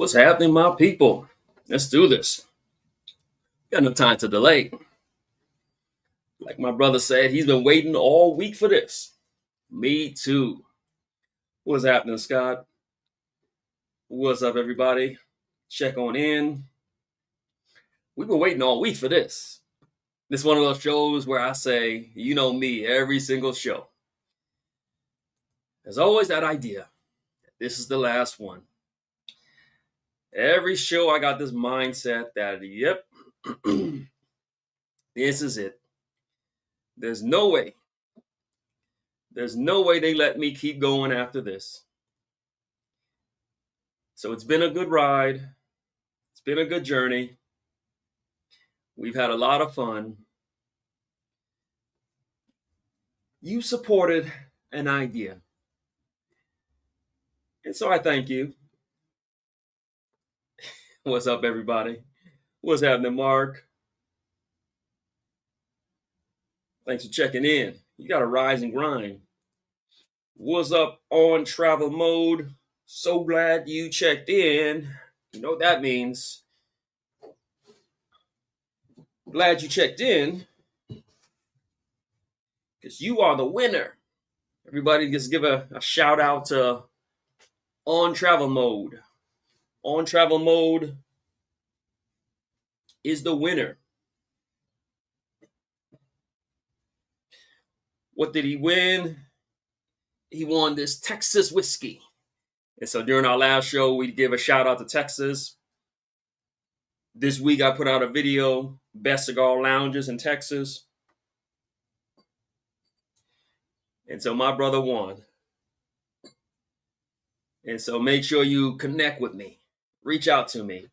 What's happening, my people? Let's do this. Got no time to delay. Like my brother said, he's been waiting all week for this. Me too. What's happening, Scott? What's up, everybody? Check on in. We've been waiting all week for this. This is one of those shows where I say, you know me, every single show. There's always that idea. This is the last one. Every show I got this mindset that, yep, this is it. There's no way. There's no way they let me keep going after this. So it's been a good ride. It's been a good journey. We've had a lot of fun. You supported an idea. And so I thank you. What's up, everybody? What's happening, Mark? Thanks for checking in. You got to rise and grind. What's up on travel mode? So glad you checked in. You know what that means. Glad you checked in because you are the winner. Everybody just give a shout out to On Travel Mode. On Travel Mode is the winner. What did he win? He won this Texas whiskey. And so during our last show, we gave a shout out to Texas. This week, I put out a video, Best Cigar Lounges in Texas. And so my brother won. And so make sure you connect with me. Reach out to me.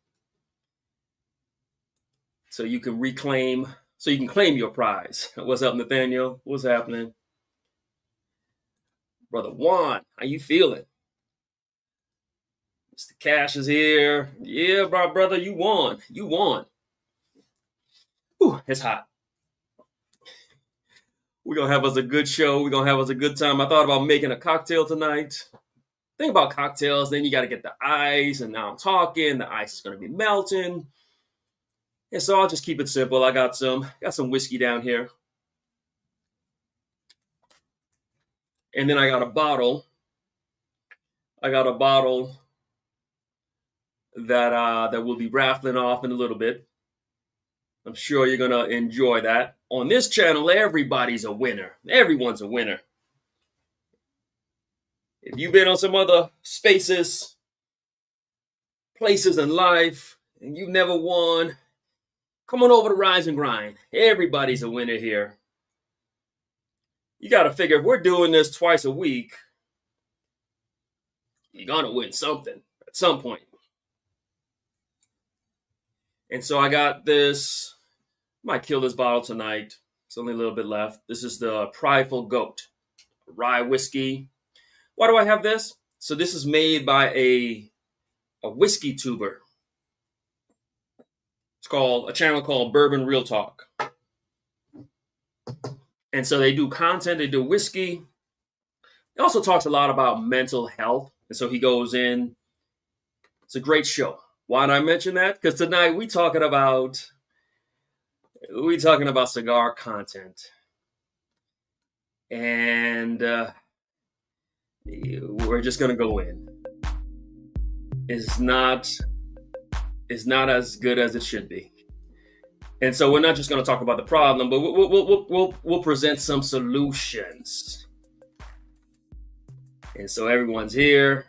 So you can claim your prize. What's up, Nathaniel? What's happening? Brother Juan, how you feeling? Mr. Cash is here. Yeah, brother, you won. You won. Ooh, it's hot. We're going to have us a good show. We're going to have us a good time. I thought about making a cocktail tonight. Think about cocktails. Then you got to get the ice. And now I'm talking. The ice is going to be melting. And so I'll just keep it simple. I got some whiskey down here. And then I got a bottle. That we'll be raffling off in a little bit. I'm sure you're going to enjoy that. On this channel, everybody's a winner. Everyone's a winner. If you've been on some other places in life, and you've never won, come on over to Rise and Grind. Everybody's a winner here. You got to figure if we're doing this twice a week, you're going to win something at some point. And so I got this. Might kill this bottle tonight. It's only a little bit left. This is the Prideful Goat rye whiskey. Why do I have this? So this is made by a whiskey tuber. It's called a channel called Bourbon Real Talk. And so they do content. They do whiskey. He also talks a lot about mental health. And so he goes in. It's a great show. Why did I mention that? Because tonight we're talking about cigar content, and we're just gonna go in. It's not as good as it should be, and so we're not just gonna talk about the problem, but we'll present some solutions. And so everyone's here.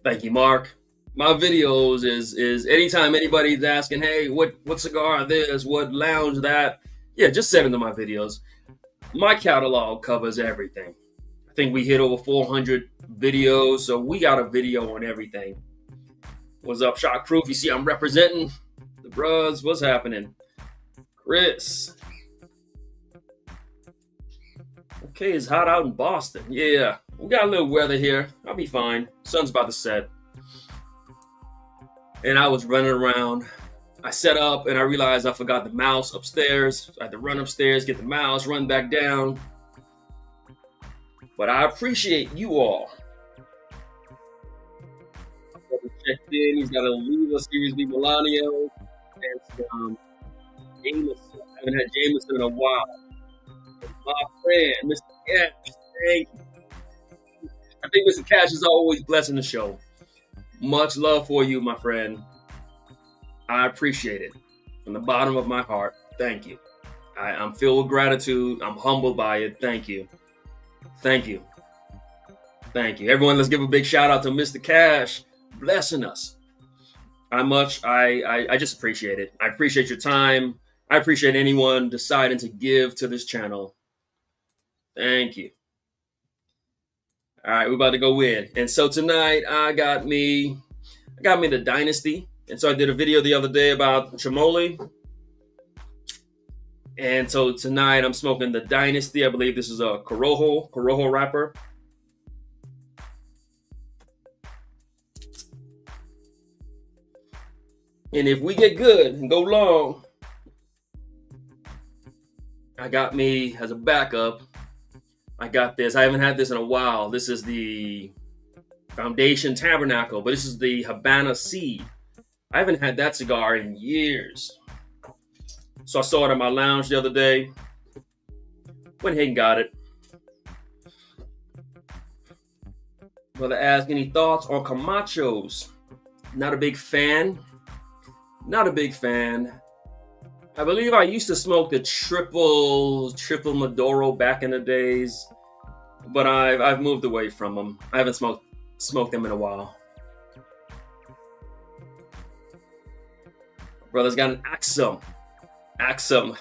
Thank you, Mark. My videos is anytime anybody's asking, hey, what cigar this, what lounge that, yeah, just send them to my videos. My catalog covers everything. I think we hit over 400 videos, so we got a video on everything. What's up, Shockproof? You see I'm representing the bros. What's happening? Chris. Okay, it's hot out in Boston. Yeah, we got a little weather here. I'll be fine. Sun's about to set. And I was running around. I set up and I realized I forgot the mouse upstairs. I had to run upstairs, get the mouse, run back down. But I appreciate you all checked in. He's got a Lula Series B Milano and some Jameson. I haven't had Jameson in a while. My friend, Mr. Cash, thank you. I think Mr. Cash is always blessing the show. Much love for you, my friend. I appreciate it from the bottom of my heart. Thank you. I'm filled with gratitude. I'm humbled by it. Thank you. Thank you. Thank you. Everyone, let's give a big shout out to Mr. Cash blessing us. I just appreciate it. I appreciate your time. I appreciate anyone deciding to give to this channel. Thank you. All right, we're about to go in. And so tonight I got me the Dynasty. And so I did a video the other day about Chamoli. And so tonight I'm smoking the Dynasty. I believe this is a Corojo wrapper. And if we get good and go long, I got me as a backup. I got this. I haven't had this in a while. This is the Foundation Tabernacle, but this is the Habana Seed. I haven't had that cigar in years. So I saw it in my lounge the other day. Went ahead and got it. Brother asked, any thoughts on Camachos? Not a big fan. Not a big fan. I believe I used to smoke the triple Maduro back in the days, but I've moved away from them. I haven't smoked them in a while. Brother's got an Axum.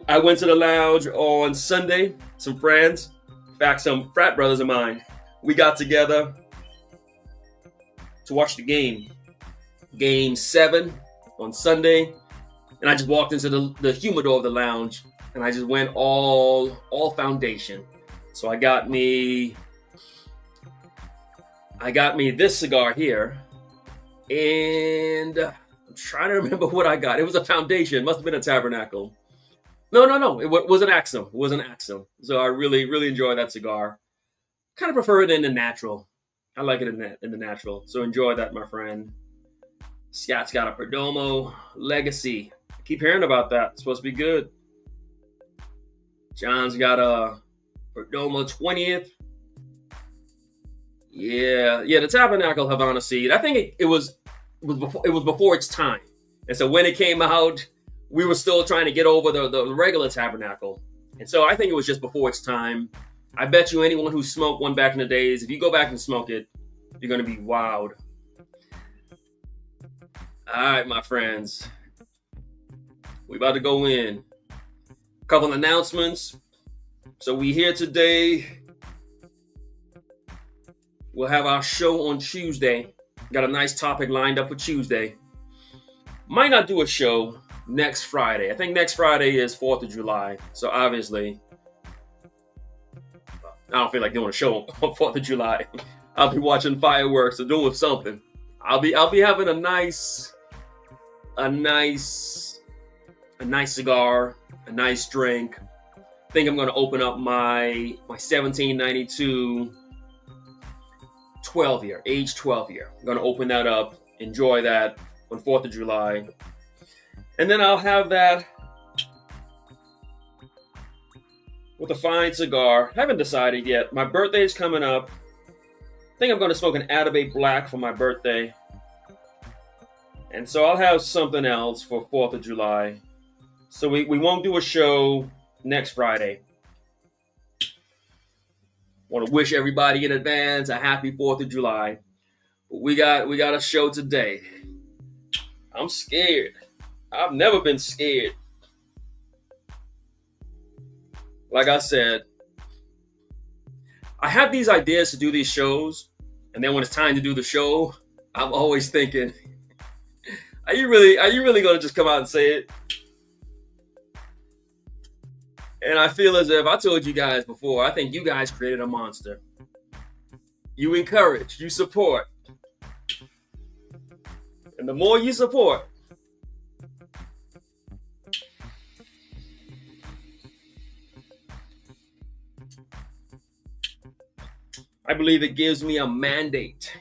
I went to the lounge on Sunday. Some friends, in fact, some frat brothers of mine. We got together to watch the game. Game 7 on Sunday. And I just walked into the humidor of the lounge and I just went all Foundation. So I got me this cigar here. And I'm trying to remember what I got. It was a Foundation. It must have been a Tabernacle. No. It was an Axum. It was an Axum. So I really, really enjoy that cigar. Kind of prefer it in the natural. I like it in the natural. So enjoy that, my friend. Scott's got a Perdomo Legacy. I keep hearing about that. It's supposed to be good. John's got a Perdomo 20th. Yeah, the Tabernacle Havana Seed. I think it was before its time. And so when it came out, we were still trying to get over the regular Tabernacle. And so I think it was just before its time. I bet you anyone who smoked one back in the days, if you go back and smoke it, you're going to be wowed. All right, my friends. We about to go in. A couple announcements. So we here today. We'll have our show on Tuesday. Got a nice topic lined up for Tuesday. Might not do a show next Friday. I think next Friday is 4th of July. So obviously, I don't feel like doing a show on 4th of July. I'll be watching fireworks or doing something. I'll be having a nice cigar, a nice drink. I think I'm going to open up my 1792 age 12 year. I'm going to open that up, enjoy that on 4th of July. And then I'll have that with a fine cigar. Haven't decided yet. My birthday is coming up. I think I'm going to smoke an Atabey Black for my birthday. And so I'll have something else for 4th of July. So we won't do a show next Friday. Want to wish everybody in advance a happy 4th of July. But we got a show today. I'm scared. I've never been scared. Like I said, I have these ideas to do these shows, and then when it's time to do the show, I'm always thinking, are you really gonna just come out and say it? And I feel as if I told you guys before, I think you guys created a monster. You encourage, you support. And the more you support, I believe it gives me a mandate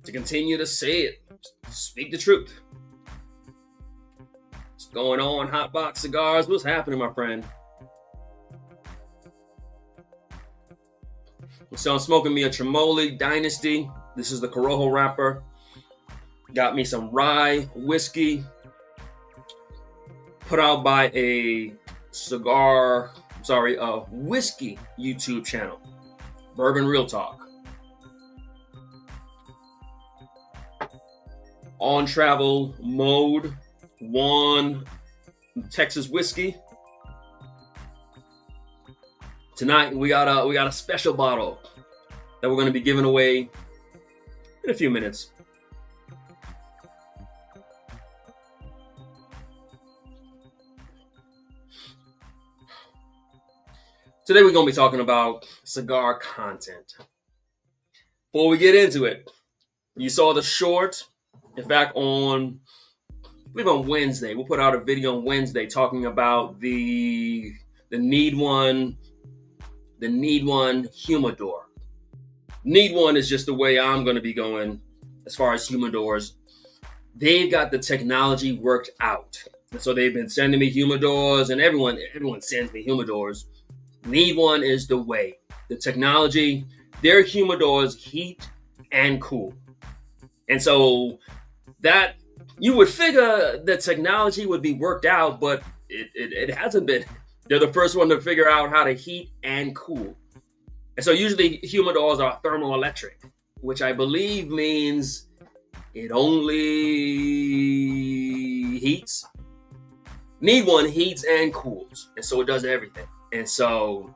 to continue to say it. Speak the truth. What's going on, Hotbox Cigars? What's happening, my friend? So I'm smoking me a Tremoli Dynasty. This is the Corojo wrapper. Got me some rye whiskey. Put out by a whiskey YouTube channel. Bourbon Real Talk. On travel mode, one Texas whiskey. Tonight we got a special bottle that we're going to be giving away in a few minutes. Today we're going to be talking about cigar content. Before we get into it, you saw the short. In fact, I believe on Wednesday, we'll put out a video on Wednesday talking about the Need One humidor. Need One is just the way I'm going to be going as far as humidors. They've got the technology worked out. So they've been sending me humidors, and everyone sends me humidors. Need One is the way. The technology, their humidors heat and cool. And so that you would figure the technology would be worked out, but it hasn't been. They're the first one to figure out how to heat and cool. And so usually humidors are thermoelectric, which I believe means it only heats. Need One heats and cools. And so it does everything. And so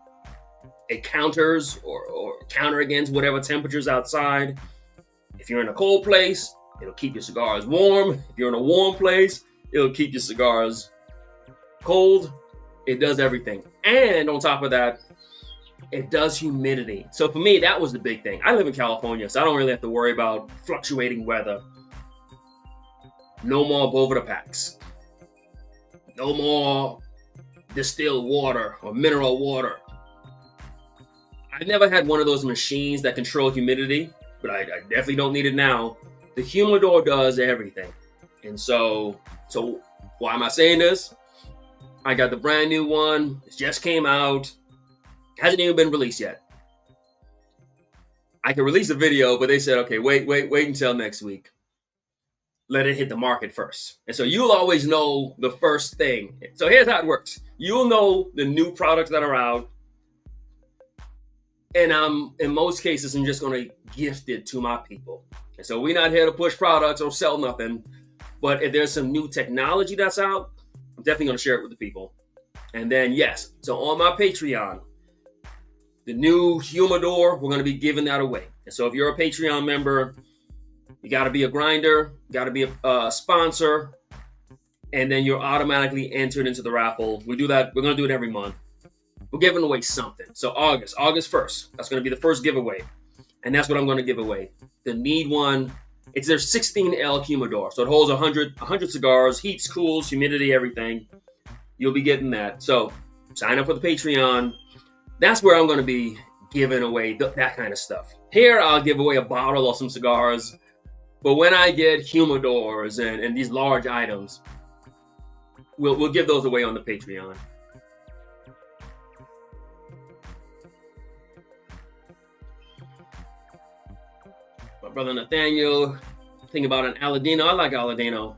it counters or counter against whatever temperatures outside. If you're in a cold place, it'll keep your cigars warm. If you're in a warm place, it'll keep your cigars cold. It does everything. And on top of that, it does humidity. So for me, that was the big thing. I live in California, so I don't really have to worry about fluctuating weather. No more Boveda packs. No more distilled water or mineral water. I never had one of those machines that control humidity, but I definitely don't need it now. The humidor does everything. And so why am I saying this? I got the brand new one. It just came out. Hasn't even been released yet. I can release a video, but they said, okay, wait until next week. Let it hit the market first. And so you'll always know the first thing. So here's how it works. You'll know the new products that are out. And in most cases, I'm just going to gift it to my people. And so we're not here to push products or sell nothing. But if there's some new technology that's out, I'm definitely going to share it with the people. And then, yes, so on my Patreon, the new humidor, we're going to be giving that away. And so if you're a Patreon member, you got to be a grinder, got to be a sponsor, and then you're automatically entered into the raffle. We do that. We're going to do it every month. We're giving away something. So August 1st, that's going to be the first giveaway. And that's what I'm going to give away. The Need One. It's their 16L humidor. So it holds 100 cigars, heats, cools, humidity, everything. You'll be getting that. So sign up for the Patreon. That's where I'm going to be giving away that kind of stuff. Here, I'll give away a bottle or some cigars. But when I get humidors and these large items, we'll give those away on the Patreon. My brother Nathaniel, think about an Aladino. I like Aladino.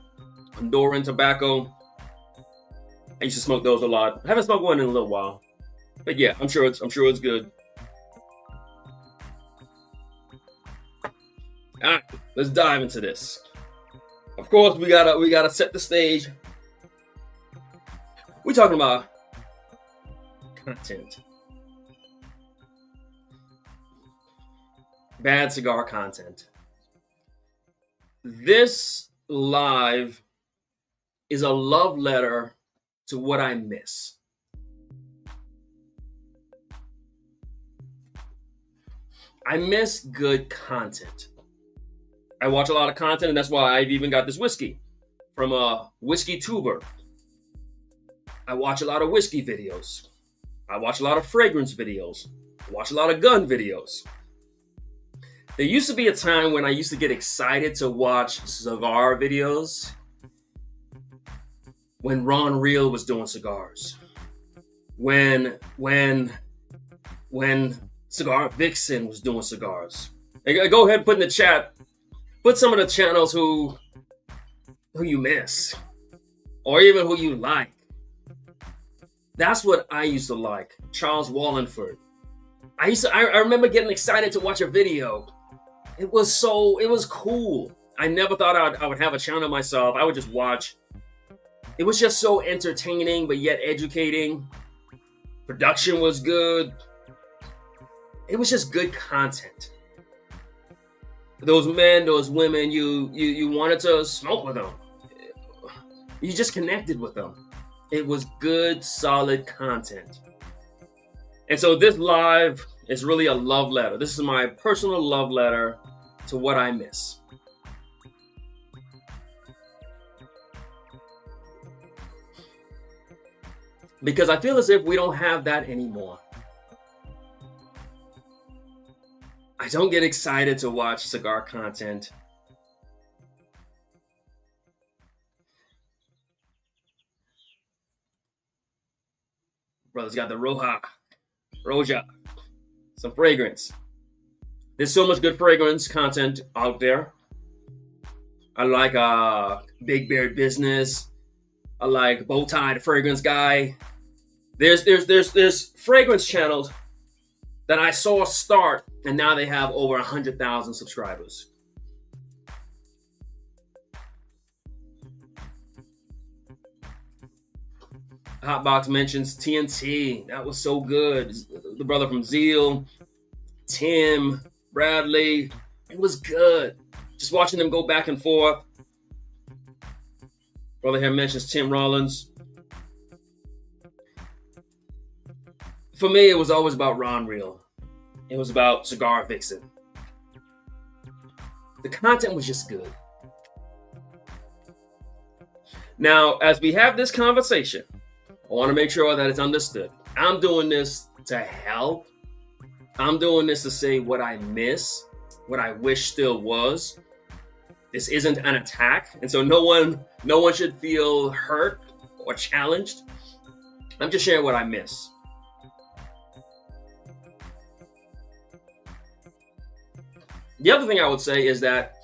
Endoran tobacco. I used to smoke those a lot. I haven't smoked one in a little while. But yeah, I'm sure it's good. All right, let's dive into this. Of course, we gotta set the stage. We're talking about content. Bad cigar content. This live is a love letter to what I miss. I miss good content. I watch a lot of content, and that's why I've even got this whiskey from a whiskey tuber. I watch a lot of whiskey videos. I watch a lot of fragrance videos. I watch a lot of gun videos. There used to be a time when I used to get excited to watch cigar videos when Ron Real was doing cigars. When Cigar Vixen was doing cigars. Go ahead and put in the chat, put some of the channels who you miss, or even who you like. That's what I used to like. Charles Wallingford. I remember getting excited to watch a video. It was cool. I never thought I would have a channel myself. I would just watch. It was just so entertaining, but yet educating. Production was good. It was just good content. Those men, those women, you wanted to smoke with them. You just connected with them. It was good, solid content. And so this live is really a love letter. This is my personal love letter to what I miss. Because I feel as if we don't have that anymore. I don't get excited to watch cigar content. Brother's got the Roja, some fragrance. There's so much good fragrance content out there. I like Big Beard Business. I like Bowtie, the fragrance guy. There's fragrance channels that I saw start, and now they have over 100,000 subscribers. Hotbox mentions TNT. That was so good. The brother from Zeal, Tim, Bradley. It was good. Just watching them go back and forth. Brother here mentions Tim Rollins. For me, it was always about Ron Real. It was about Cigar Vixen. The content was just good. Now, as we have this conversation, I want to make sure that it's understood. I'm doing this to help. I'm doing this to say what I miss, what I wish still was. This isn't an attack, and so no one should feel hurt or challenged. I'm just sharing what I miss. The other thing I would say is that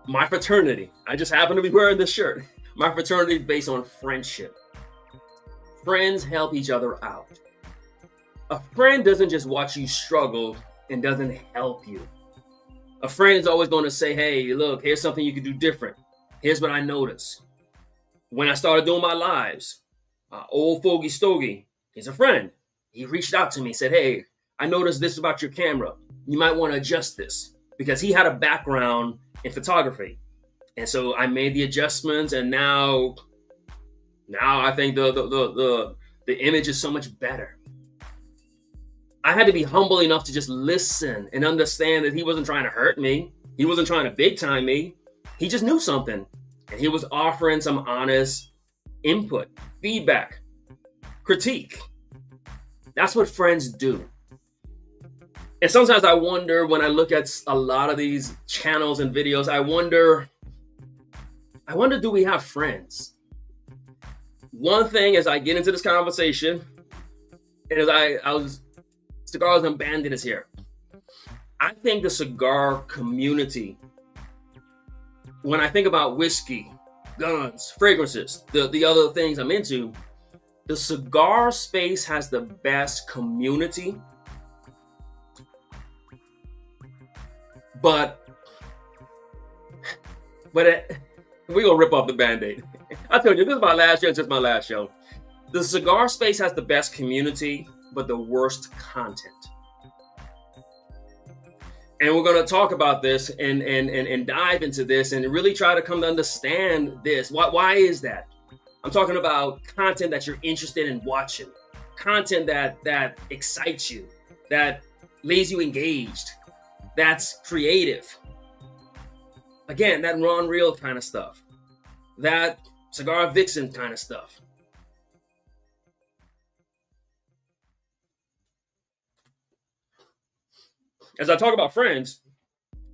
my fraternity, I just happen to be wearing this shirt. My fraternity is based on friendship. Friends help each other out. A friend doesn't just watch you struggle and doesn't help you. A friend is always going to say, hey, look, here's something you can do different. Here's what I noticed. When I started doing my lives, old Fogey Stogie, he's a friend. He reached out to me, said, hey, I noticed this about your camera. You might want to adjust this, because he had a background in photography. And so I made the adjustments, and now I think the image is so much better. I had to be humble enough to just listen and understand that he wasn't trying to hurt me. He wasn't trying to big time me. He just knew something. And he was offering some honest input, feedback, critique. That's what friends do. And sometimes I wonder, when I look at a lot of these channels and videos, I wonder, do we have friends? One thing as I get into this conversation, and as I was, Cigars and Bandit here. I think the cigar community, when I think about whiskey, guns, fragrances, the other things I'm into, the cigar space has the best community. But we're gonna rip off the Band-Aid. I told you, this is my last show, it's just my last show. The cigar space has the best community, but the worst content. And we're gonna talk about this and dive into this and really try to come to understand this. Why is that? I'm talking about content that you're interested in watching, content that excites you, that leaves you engaged, that's creative. Again, that Ron Real kind of stuff, that Cigar Vixen kind of stuff. As I talk about friends,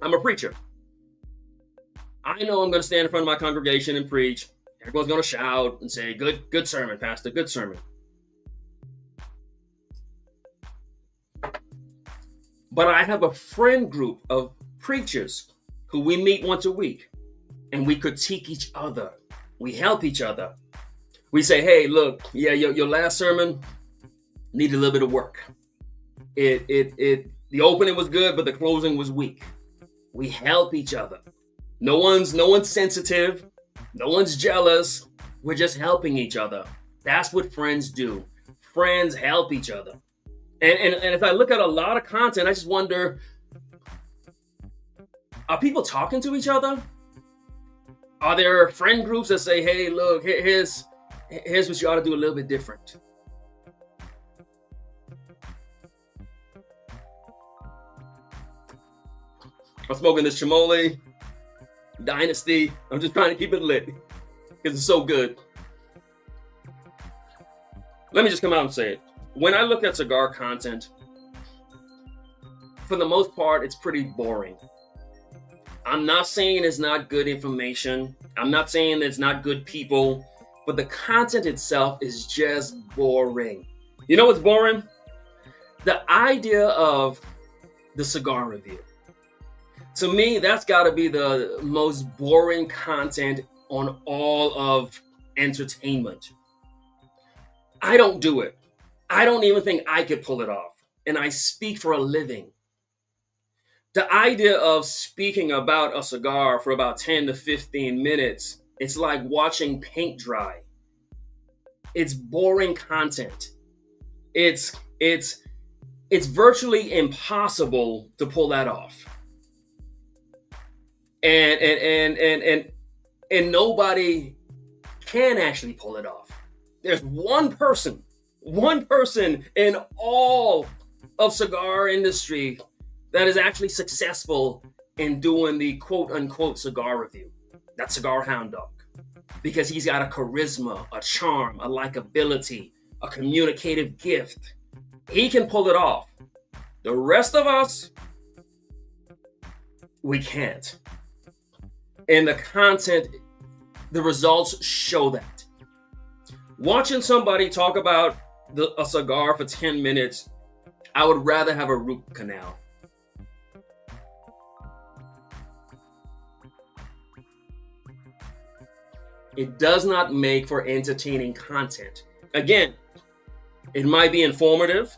I'm a preacher. I know I'm going to stand in front of my congregation and preach. Everyone's going to shout and say, good sermon, Pastor, good sermon. But I have a friend group of preachers who we meet once a week, and we critique each other. We help each other. We say, hey, look, yeah, your last sermon needed a little bit of work. The opening was good, but the closing was weak. We help each other. No one's sensitive. No one's jealous. We're just helping each other. That's what friends do. Friends help each other. And if I look at a lot of content, I just wonder, are people talking to each other? Are there friend groups that say, hey, look, here's what you ought to do a little bit different? I'm smoking this Chamole Dynasty. I'm just trying to keep it lit because it's so good. Let me just come out and say it. When I look at cigar content, for the most part, it's pretty boring. I'm not saying it's not good information. I'm not saying it's not good people, but the content itself is just boring. You know what's boring? The idea of the cigar review. To me, that's got to be the most boring content on all of entertainment. I don't do it. I don't even think I could pull it off. And I speak for a living. The idea of speaking about a cigar for about 10 to 15 minutes, it's like watching paint dry. It's boring content. It's virtually impossible to pull that off. And nobody can actually pull it off. There's one person in all of cigar industry that is actually successful in doing the quote unquote cigar review. That's Cigar Hound Dog. Because he's got a charisma, a charm, a likability, a communicative gift. He can pull it off. The rest of us, we can't. And the content, the results show that. Watching somebody talk about a cigar for 10 minutes, I would rather have a root canal. It does not make for entertaining content. Again, it might be informative.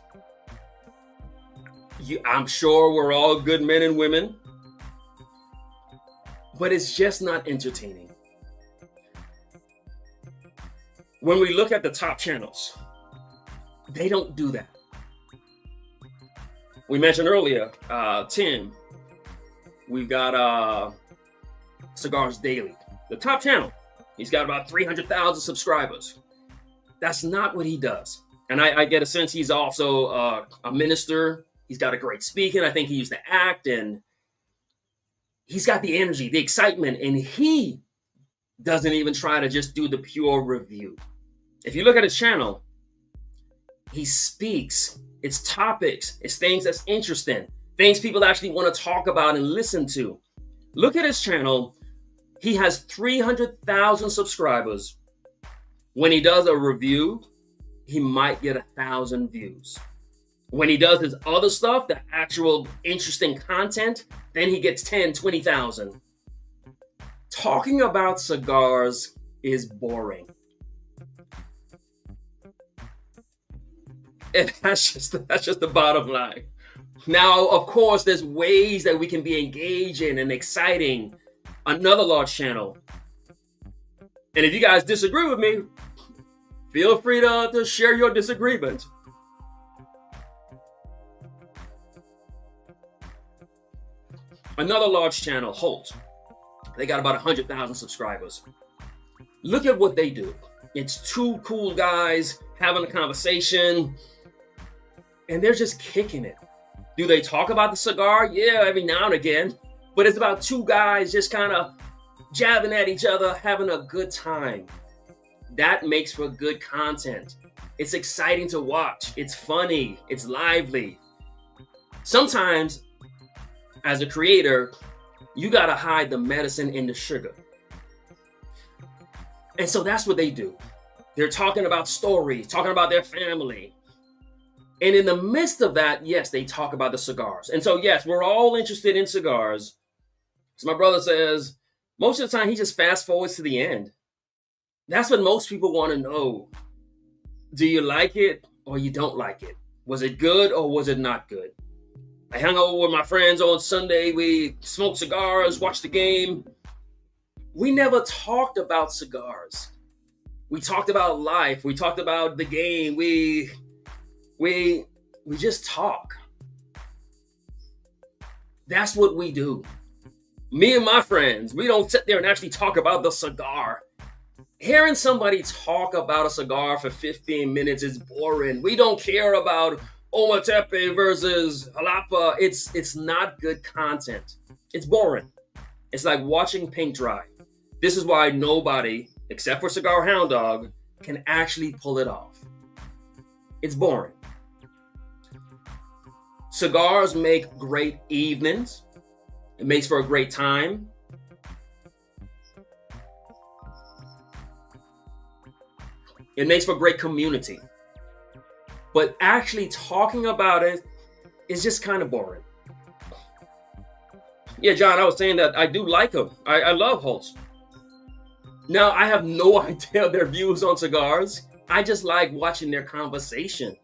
I'm sure we're all good men and women. But it's just not entertaining. When we look at the top channels, they don't do that. We mentioned earlier, Tim. We've got Cigars Daily, the top channel. He's got about 300,000 subscribers. That's not what he does. And I get a sense he's also a minister. He's got a great speaking. I think he used to act, and he's got the energy, the excitement, and he doesn't even try to just do the pure review. If you look at his channel, he speaks. It's topics. It's things that's interesting. Things people actually want to talk about and listen to. Look at his channel. He has 300,000 subscribers. When he does a review, he might get 1,000 views. When he does his other stuff, the actual interesting content, then he gets 10, 20,000. Talking about cigars is boring. And that's just the bottom line. Now, of course, there's ways that we can be engaging and exciting. Another large channel. And if you guys disagree with me, feel free to share your disagreement. Another large channel, Holt. They got about 100,000 subscribers. Look at what they do. It's two cool guys having a conversation, and they're just kicking it. Do they talk about the cigar? Yeah, every now and again. But it's about two guys just kind of jabbing at each other, having a good time. That makes for good content. It's exciting to watch. It's funny. It's lively. Sometimes, as a creator, You got to hide the medicine in the sugar. And so that's what they do. They're talking about stories, talking about their family. And in the midst of that, yes, they talk about the cigars. And so, yes, we're all interested in cigars. So my brother says, most of the time, he just fast forwards to the end. That's what most people want to know. Do you like it or you don't like it? Was it good or was it not good? I hung out with my friends on Sunday. We smoked cigars, watched the game. We never talked about cigars. We talked about life. We talked about the game. We just talk. That's what we do. Me and my friends, we don't sit there and actually talk about the cigar. Hearing somebody talk about a cigar for 15 minutes is boring. We don't care about Ometepe versus Jalapa. It's not good content. It's boring. It's like watching paint dry. This is why nobody, except for Cigar Hound Dog, can actually pull it off. It's boring. Cigars make great evenings. It makes for a great time. It makes for great community. But actually talking about it is just kind of boring. Yeah, John, I was saying that I do like them. I love Holtz. Now, I have no idea their views on cigars. I just like watching their conversation.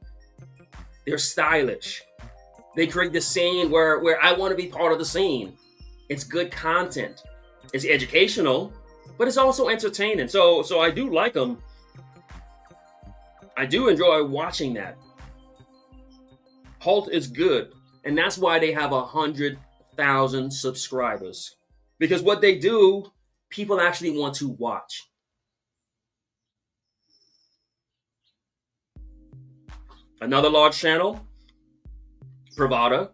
They're stylish. They create the scene where I want to be part of the scene. It's good content. It's educational, but it's also entertaining. So I do like them. I do enjoy watching that. Halt is good, and that's why they have 100,000 subscribers. Because what they do, people actually want to watch. Another large channel, Pravada.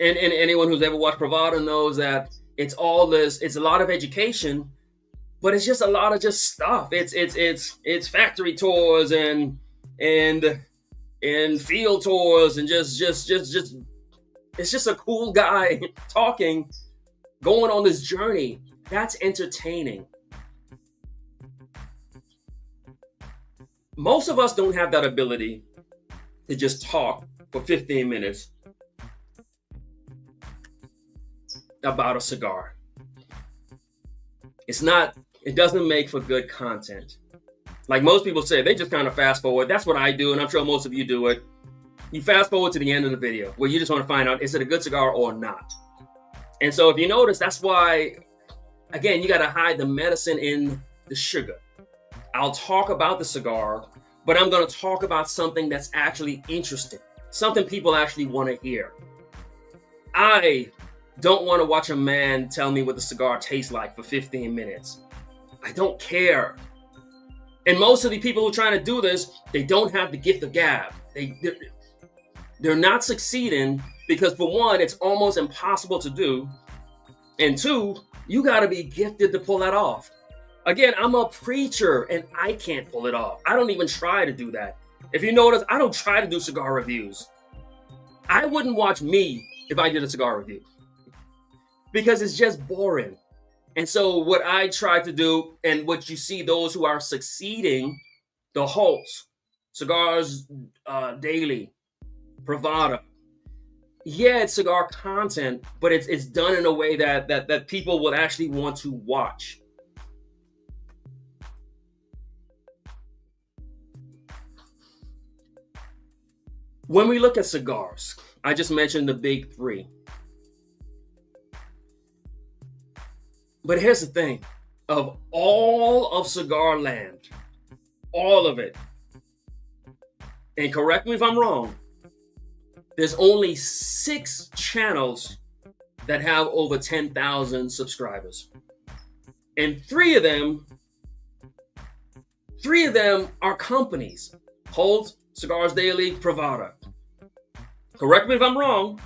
And anyone who's ever watched Pravada knows that it's all this, it's a lot of education, but it's just a lot of just stuff. It's factory tours and field tours and just it's just a cool guy talking, going on this journey. That's entertaining. Most of us don't have that ability to just talk for 15 minutes about a cigar. It doesn't make for good content. Like most people say, they just kind of fast forward. That's what I do, and I'm sure most of you do it. You fast forward to the end of the video where you just want to find out, is it a good cigar or not? And so if you notice, that's why, again, you got to hide the medicine in the sugar. I'll talk about the cigar, but I'm going to talk about something that's actually interesting, something people actually want to hear. I don't want to watch a man tell me what the cigar tastes like for 15 minutes. I don't care. And most of the people who are trying to do this, they don't have the gift of gab. They're not succeeding because, for one, it's almost impossible to do. And two, you got to be gifted to pull that off. Again, I'm a preacher and I can't pull it off. I don't even try to do that. If you notice, I don't try to do cigar reviews. I wouldn't watch me if I did a cigar review because it's just boring. And so what I try to do, and what you see those who are succeeding, the Holtz, Cigars Daily, Pravada. Yeah, it's cigar content, but it's done in a way that people would actually want to watch. When we look at cigars, I just mentioned the big three. But here's the thing, of all of cigar land, all of it, and correct me if I'm wrong, there's only 6 channels that have over 10,000 subscribers. And 3 of them are companies. Hold, Cigars Daily, Pravada. Correct me if I'm wrong,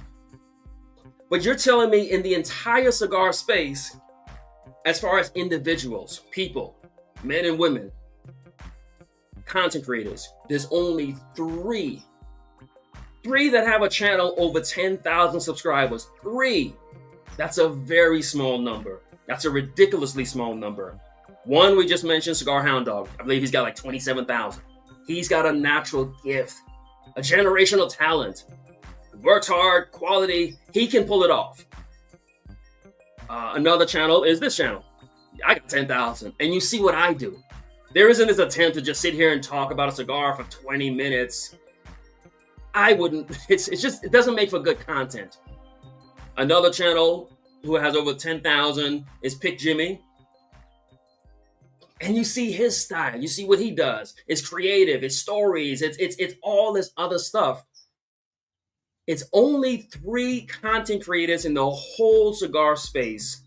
but you're telling me in the entire cigar space, as far as individuals, people, men and women, content creators, there's only 3 that have a channel over 10,000 subscribers. 3. That's a very small number. That's a ridiculously small number. One we just mentioned, Cigar Hound Dog. I believe he's got like 27,000. He's got a natural gift, a generational talent. Works hard, quality. He can pull it off. Another channel is this channel. I got 10,000. And you see what I do. There isn't this attempt to just sit here and talk about a cigar for 20 minutes. I wouldn't. It's just, it doesn't make for good content. Another channel who has over 10,000 is Pick Jimmy. And you see his style. You see what he does. It's creative. It's stories. It's all this other stuff. It's only 3 content creators in the whole cigar space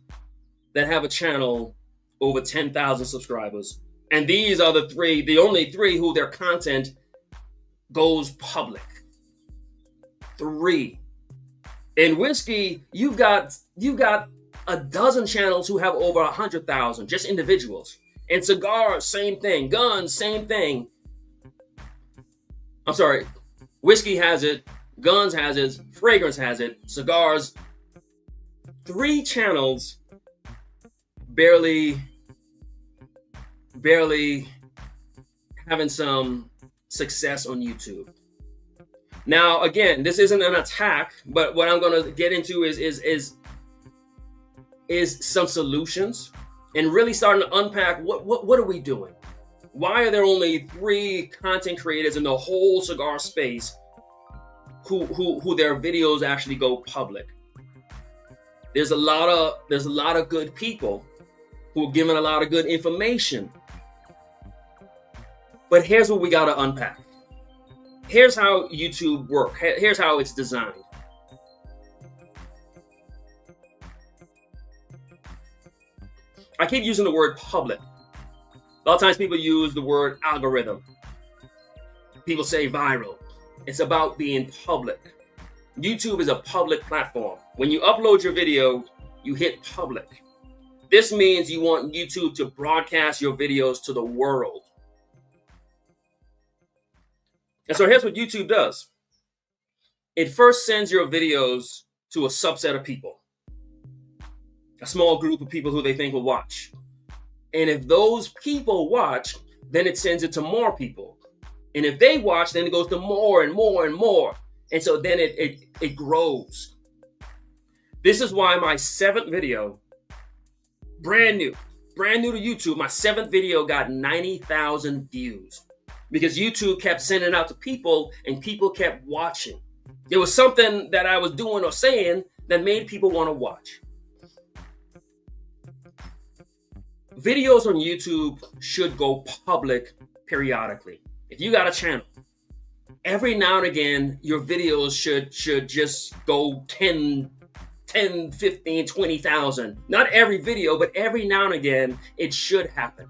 that have a channel over 10,000 subscribers. And these are the only 3 who their content goes public. 3. In whiskey, you've got a dozen channels who have over 100,000, just individuals. In cigars, same thing. Guns, same thing. I'm sorry. Whiskey has it. Guns has it. Fragrance has it. Cigars. 3 channels barely having some success on YouTube. Now, again, this isn't an attack, but what I'm going to get into is some solutions and really starting to unpack what are we doing? Why are there only 3 content creators in the whole cigar space who their videos actually go public? There's a lot of good people who are giving a lot of good information. But here's what we got to unpack. Here's how YouTube works. Here's how it's designed. I keep using the word public. A lot of times people use the word algorithm. People say viral. It's about being public. YouTube is a public platform. When you upload your video, you hit public. This means you want YouTube to broadcast your videos to the world. And so here's what YouTube does. It first sends your videos to a subset of people, a small group of people who they think will watch. And if those people watch, then it sends it to more people. And if they watch, then it goes to more and more and more. And so then it grows. This is why my 7th video, brand new to YouTube, my 7th video got 90,000 views. Because YouTube kept sending out to people and people kept watching. There was something that I was doing or saying that made people want to watch. Videos on YouTube should go public periodically. If you got a channel, every now and again, your videos should just go 10, 15, 20,000. Not every video, but every now and again, it should happen.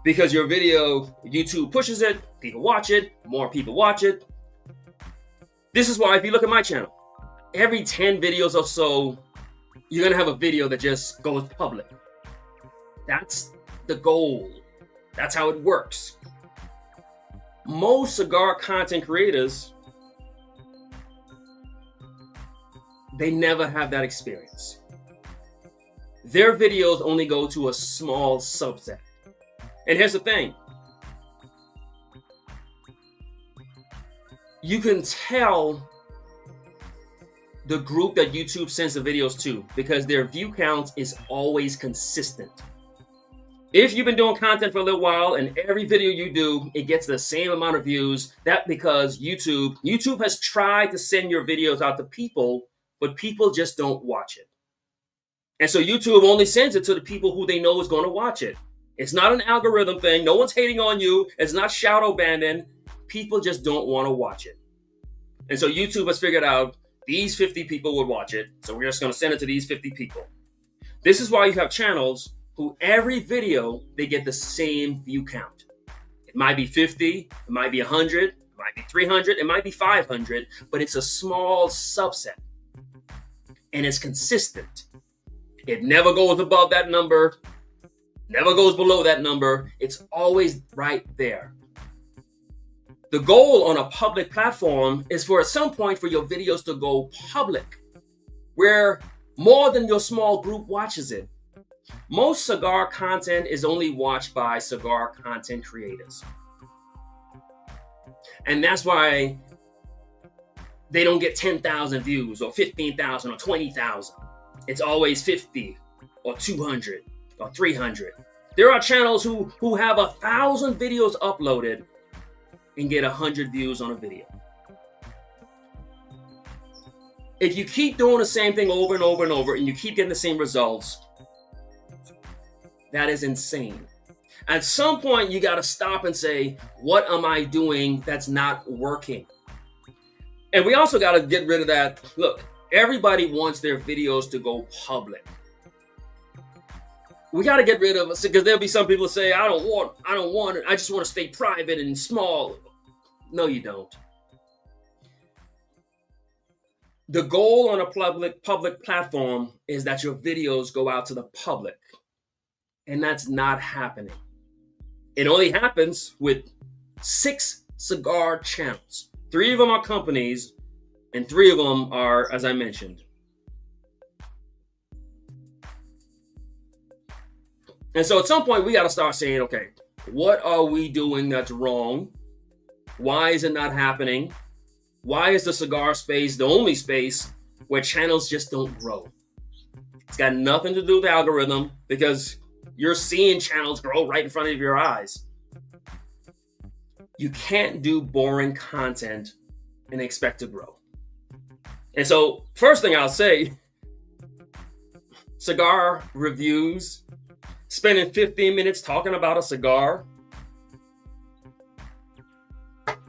Because your video, YouTube pushes it, people watch it, more people watch it. This is why if you look at my channel, every 10 videos or so, you're going to have a video that just goes public. That's the goal. That's how it works. Most cigar content creators, they never have that experience. Their videos only go to a small subset. And here's the thing. You can tell the group that YouTube sends the videos to because their view count is always consistent. If you've been doing content for a little while and every video you do, it gets the same amount of views, that's because YouTube has tried to send your videos out to people, but people just don't watch it. And so YouTube only sends it to the people who they know is going to watch it. It's not an algorithm thing. No one's hating on you. It's not shadow banning. People just don't want to watch it. And so YouTube has figured out these 50 people would watch it. So we're just going to send it to these 50 people. This is why you have channels who every video, they get the same view count. It might be 50, it might be 100, it might be 300, it might be 500, but it's a small subset. And it's consistent. It never goes above that number. Never goes below that number. It's always right there. The goal on a public platform is for at some point for your videos to go public, where More than your small group watches it. Most cigar content is only watched by cigar content creators. And that's why they don't get 10,000 views or 15,000 or 20,000. It's always 50 or 200 or 300. There are channels who have 1,000 videos uploaded and get 100 views on a video. If you keep doing the same thing over and over and over and you keep getting the same results, that is insane. At some point, you got to stop and say, what am I doing that's not working? And we also got to get rid of that. Look, everybody wants their videos to go public. We got to get rid of it because there'll be some people that say, I don't want it. I just want to stay private and small. No, you don't. The goal on a public platform is that your videos go out to the public. And that's not happening. It only happens with 6 cigar channels. 3 of them are companies, and 3 of them are, as I mentioned. And so at some point, we got to start saying, okay, what are we doing that's wrong? Why is it not happening? Why is the cigar space the only space where channels just don't grow? It's got nothing to do with the algorithm because you're seeing channels grow right in front of your eyes. You can't do boring content and expect to grow. And so, first thing I'll say, cigar reviews, spending 15 minutes talking about a cigar,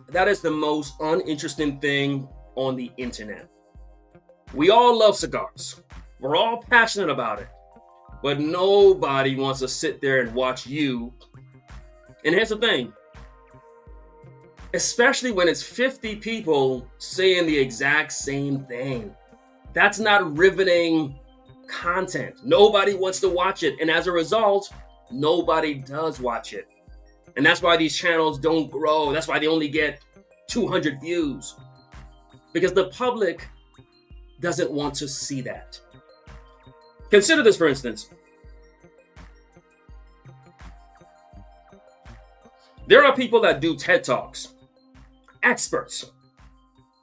that is the most uninteresting thing on the internet. We all love cigars. We're all passionate about it. But nobody wants to sit there and watch you. And here's the thing. Especially when it's 50 people saying the exact same thing. That's not riveting content. Nobody wants to watch it. And as a result, nobody does watch it. And that's why these channels don't grow. That's why they only get 200 views. Because the public doesn't want to see that. Consider this, for instance. There are people that do TED Talks. Experts.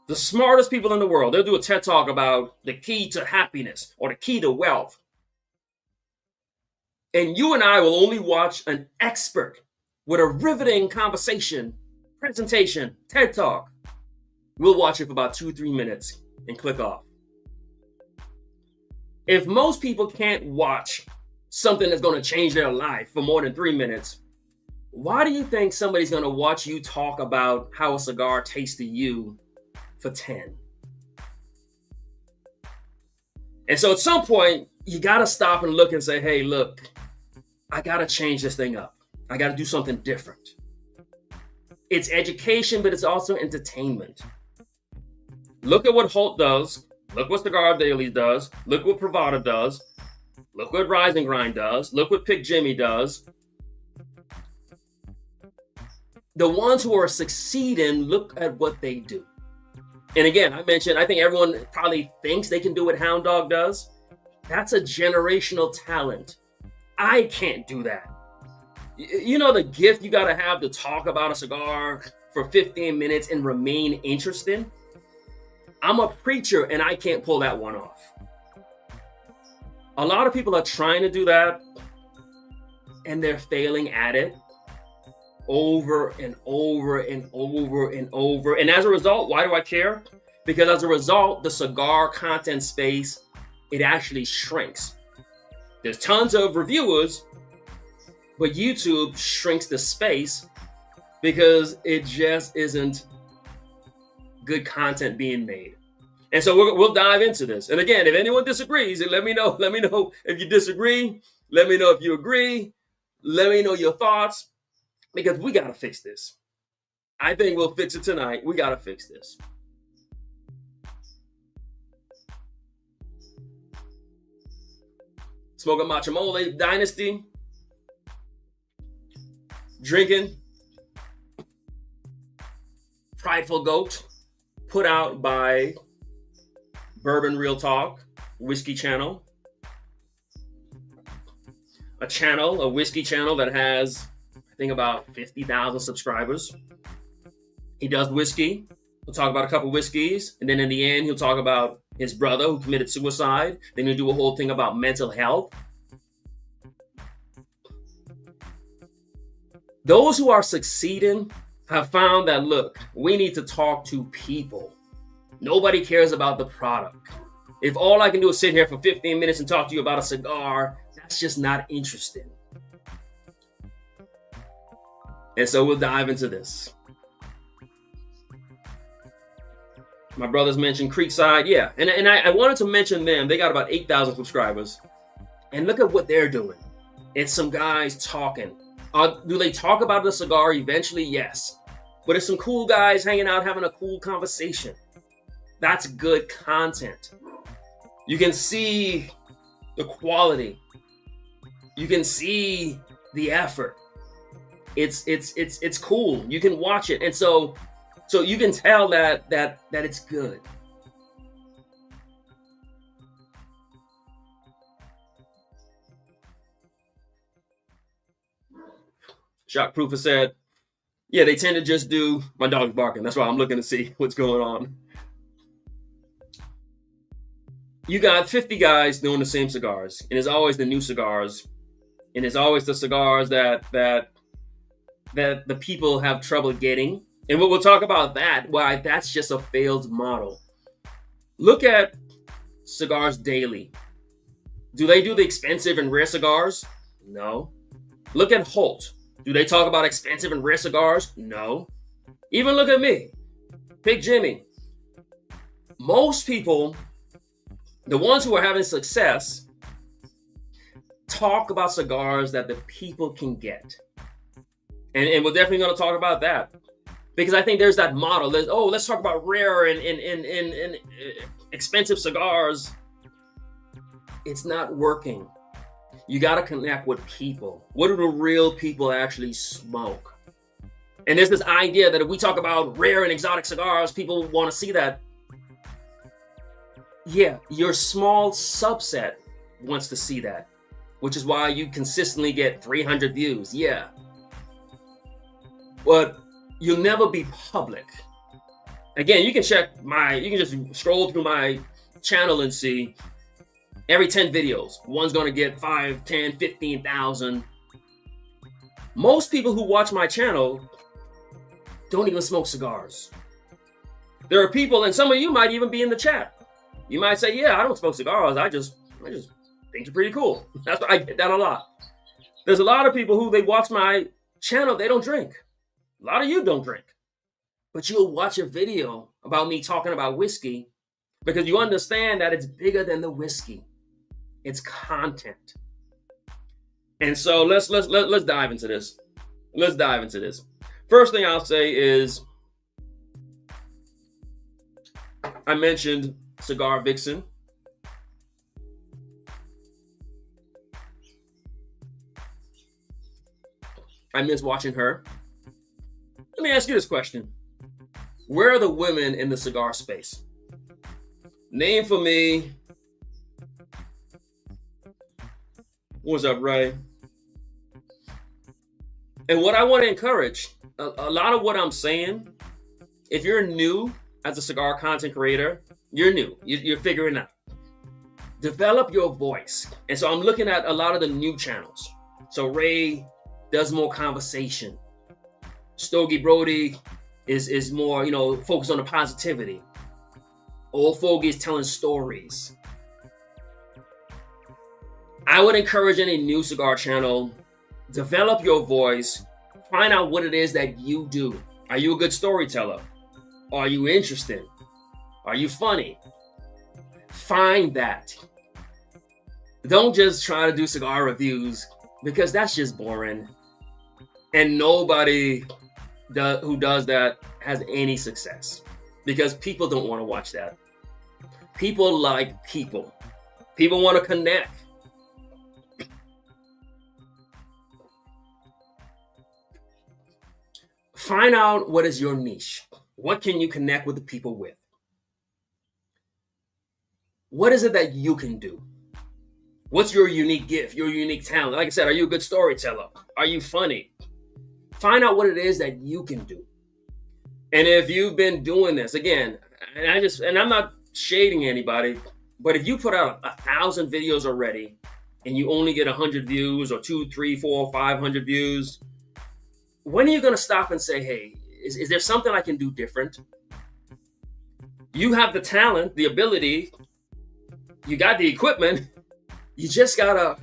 The smartest people in the world. They'll do a TED Talk about the key to happiness or the key to wealth. And you and I will only watch an expert with a riveting conversation, presentation, TED Talk. We'll watch it for about 2-3 minutes and click off. If most people can't watch something that's going to change their life for more than 3 minutes, why do you think somebody's going to watch you talk about how a cigar tastes to you for 10? And so at some point, you got to stop and look and say, hey, look, I got to change this thing up. I got to do something different. It's education, but it's also entertainment. Look at what Holt does. Look what Cigar Daily does. Look what Pravada does. Look what Rise and Grind does. Look what Pick Jimmy does. The ones who are succeeding, look at what they do. And again, I mentioned, I think everyone probably thinks they can do what Hound Dog does. That's a generational talent. I can't do that. You know the gift you got to have to talk about a cigar for 15 minutes and remain interested? I'm a preacher and I can't pull that one off. A lot of people are trying to do that and they're failing at it over and over and over and over. And as a result, why do I care? Because as a result, the cigar content space, it actually shrinks. There's tons of reviewers, but YouTube shrinks the space because it just isn't good content being made. And so we'll dive into this. And again, if anyone disagrees, let me know. Let me know if you disagree. Let me know if you agree. Let me know your thoughts, because we got to fix this. I think we'll fix it tonight. We got to fix this. Smoking Machamole Dynasty. Drinking Prideful Goat, put out by Bourbon Real Talk. whiskey channel, a whiskey channel that has, I think, about 50,000 subscribers. He does whiskey. He'll talk about a couple whiskeys, and then in the end, he'll talk about his brother who committed suicide. Then he'll do a whole thing about mental health. Those who are succeeding have found that, look, we need to talk to people. Nobody cares about the product. If all I can do is sit here for 15 minutes and talk to you about a cigar, that's just not interesting. And so we'll dive into this. My brothers mentioned Creekside. Yeah, and I wanted to mention them. They got about 8,000 subscribers. And look at what they're doing. It's some guys talking. Do they talk about the cigar eventually? Yes. But it's some cool guys hanging out, having a cool conversation. That's good content. You can see the quality. You can see the effort. It's cool. You can watch it. And so you can tell that it's good. Shockproofer said, yeah, they tend to just do, my dog's barking. That's why I'm looking to see what's going on. You got 50 guys doing the same cigars, and it's always the new cigars, and it's always the cigars that the people have trouble getting. And we'll talk about that, why that's just a failed model. Look at Cigars Daily. Do they do the expensive and rare cigars? No. Look at Holt. Do they talk about expensive and rare cigars? No. Even look at me. Pick Jimmy. Most people, the ones who are having success, talk about cigars that the people can get. And we're definitely going to talk about that. Because I think there's that model. Let's talk about rare and expensive cigars. It's not working. You got to connect with people. What do the real people actually smoke? And there's this idea that if we talk about rare and exotic cigars, people want to see that. Yeah, your small subset wants to see that, which is why you consistently get 300 views. Yeah. But you'll never be public. Again, you can just scroll through my channel and see every 10 videos, one's going to get 5, 10, 15,000. Most people who watch my channel don't even smoke cigars. There are people, and some of you might even be in the chat. You might say, yeah, I don't smoke cigars. I just think they're pretty cool. That's why I get that a lot. There's a lot of people who they watch my channel, they don't drink. A lot of you don't drink. But you'll watch a video about me talking about whiskey because you understand that it's bigger than the whiskey. It's content. And so let's dive into this. Let's dive into this. First thing I'll say is I mentioned Cigar Vixen. I miss watching her. Let me ask you this question. Where are the women in the cigar space? Name for me. What's up, Ray? And what I want to encourage, a lot of what I'm saying, if you're new as a cigar content creator, you're new. You're figuring out. Develop your voice. And so I'm looking at a lot of the new channels. So Ray does more conversation. Stogie Brody is more, focused on the positivity. Old Fogey is telling stories. I would encourage any new cigar channel, develop your voice, find out what it is that you do. Are you a good storyteller? Are you interested? Are you funny? Find that. Don't just try to do cigar reviews because that's just boring. And nobody who does that has any success because people don't want to watch that. People like people. People want to connect. Find out what is your niche. What can you connect with the people with? What is it that you can do? What's your unique gift, your unique talent? Like I said, are you a good storyteller? Are you funny? Find out what it is that you can do. And if you've been doing this, again, and I'm not shading anybody, but if you put out 1,000 videos already and you only get 100 views or 2, 3, 4, 500 views, when are you going to stop and say, hey, is there something I can do different? You have the talent, the ability, you got the equipment. You just gotta,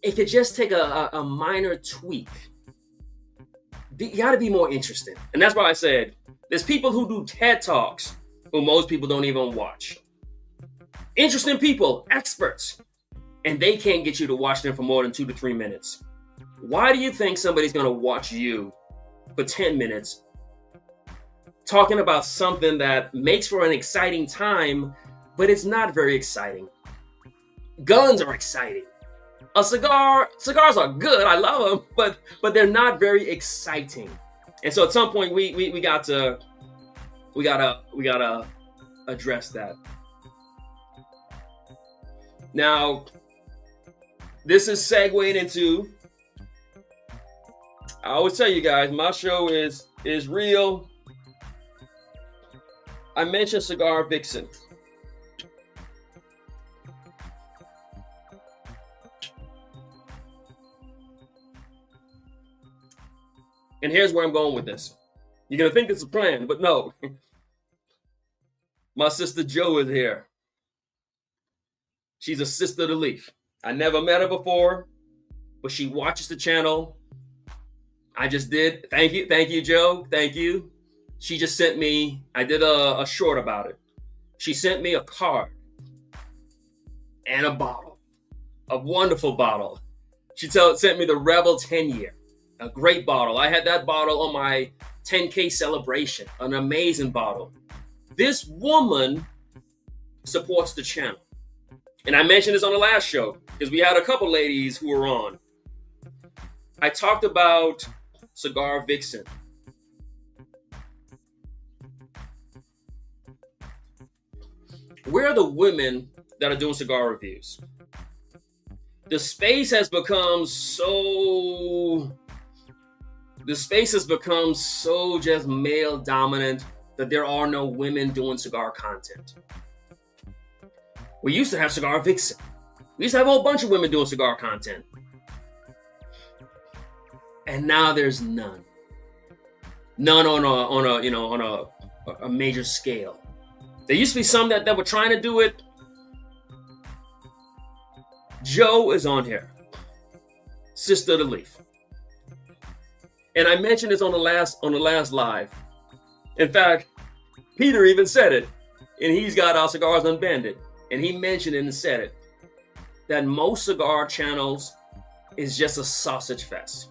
it could just take a minor tweak. You gotta be more interesting. And that's why I said, there's people who do TED Talks who most people don't even watch. Interesting people, experts, and they can't get you to watch them for more than 2 to 3 minutes. Why do you think somebody's gonna watch you for 10 minutes talking about something that makes for an exciting time, but it's not very exciting? Guns are exciting. Cigars are good. I love them, but they're not very exciting. And so at some point we gotta address that. Now, this is segueing into. I always tell you guys, my show is real. I mentioned Cigar Vixen. And here's where I'm going with this. You're going to think it's a plan, but no. My sister Jo is here. She's a sister to Leaf. I never met her before, but she watches the channel. I just did. Thank you, Jo. Thank you. She just sent me, I did a short about it. She sent me a card and a bottle, a wonderful bottle. She sent me the Rebel 10-year. A great bottle. I had that bottle on my 10K celebration. An amazing bottle. This woman supports the channel. And I mentioned this on the last show because we had a couple ladies who were on. I talked about Cigar Vixen. Where are the women that are doing cigar reviews? The space has become so just male dominant that there are no women doing cigar content. We used to have Cigar Vixen. We used to have a whole bunch of women doing cigar content. And now there's none. None on a major scale. There used to be some that were trying to do it. Jo is on here. Sister to Leaf. And I mentioned this on the last live. In fact, Peter even said it. And he's got our Cigars Unbanded. And he mentioned it and said it. That most cigar channels is just a sausage fest.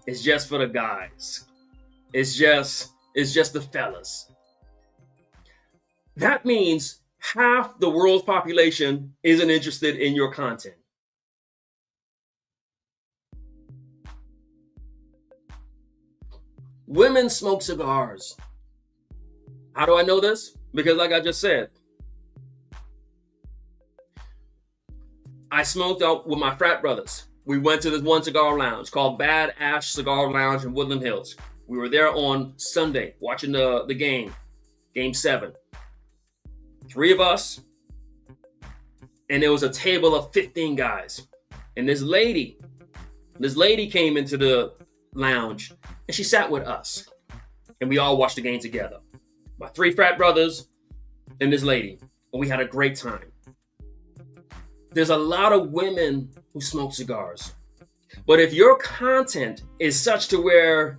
It's just for the guys. It's just the fellas. That means half the world's population isn't interested in your content. Women smoke cigars. How do I know this? Because like I just said, I smoked out with my frat brothers. We went to this one cigar lounge called Bad Ash Cigar Lounge in Woodland Hills. We were there on Sunday watching the game, Game 7. 3 of us, and there was a table of 15 guys. And this lady came into the lounge, and she sat with us. And we all watched the game together. My 3 frat brothers and this lady. And we had a great time. There's a lot of women who smoke cigars. But if your content is such to where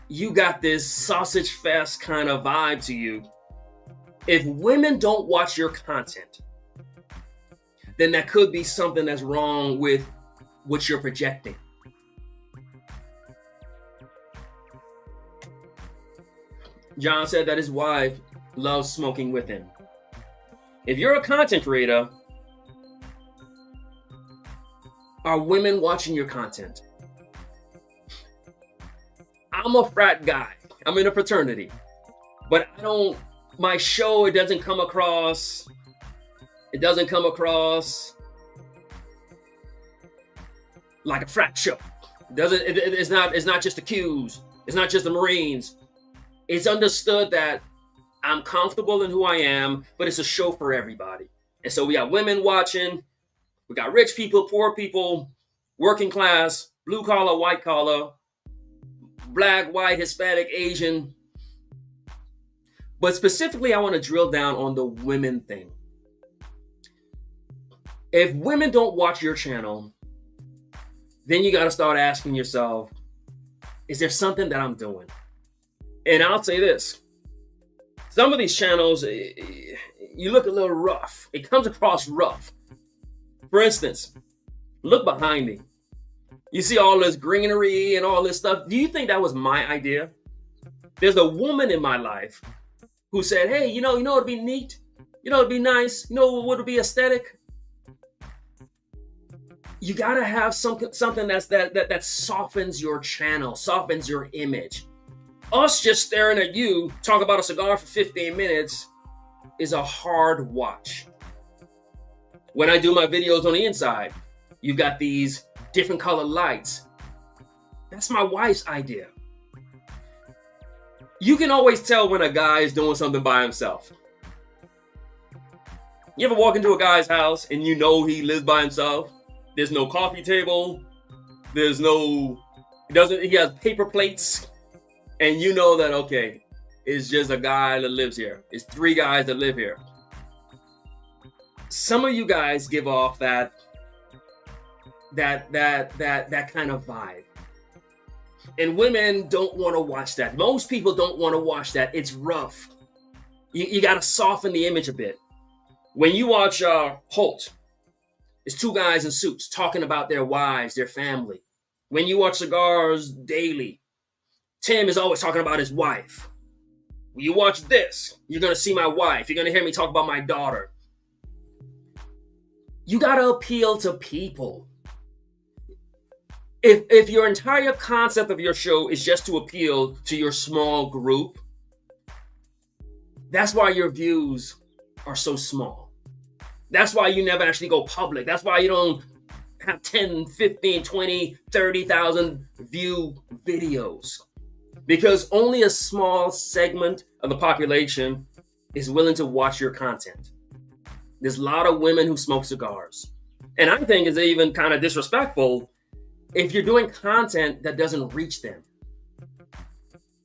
you got this sausage fest kind of vibe to you, if women don't watch your content, then that could be something that's wrong with what you're projecting. John said that his wife loves smoking with him. If you're a content creator, are women watching your content? I'm a frat guy. I'm in a fraternity. But my show, it doesn't come across It doesn't come across like a frat show. It's not just the Qs. It's not just the Marines. It's understood that I'm comfortable in who I am, but it's a show for everybody. And so we got women watching, we got rich people, poor people, working class, blue collar, white collar, black, white, Hispanic, Asian. But specifically, I want to drill down on the women thing. If women don't watch your channel, then you got to start asking yourself, is there something that I'm doing? And I'll say this. Some of these channels, you look a little rough. It comes across rough. For instance, look behind me. You see all this greenery and all this stuff. Do you think that was my idea? There's a woman in my life who said, hey, you know it'd be neat? You know it'd be nice? You know what would be aesthetic? You gotta have something that softens your channel, softens your image. Us just staring at you, talk about a cigar for 15 minutes is a hard watch. When I do my videos on the inside, you've got these different color lights. That's my wife's idea. You can always tell when a guy is doing something by himself. You ever walk into a guy's house and you know he lives by himself? There's no coffee table. He has paper plates. And you know that, okay, it's just a guy that lives here. It's 3 guys that live here. Some of you guys give off that kind of vibe. And women don't want to watch that. Most people don't want to watch that. It's rough. You got to soften the image a bit. When you watch Holt, it's 2 guys in suits talking about their wives, their family. When you watch Cigars Daily, Tim is always talking about his wife. When you watch this, you're going to see my wife. You're going to hear me talk about my daughter. You got to appeal to people. If your entire concept of your show is just to appeal to your small group, that's why your views are so small. That's why you never actually go public. That's why you don't have 10, 15, 20, 30,000 view videos. Because only a small segment of the population is willing to watch your content. There's a lot of women who smoke cigars. And I think it's even kind of disrespectful if you're doing content that doesn't reach them.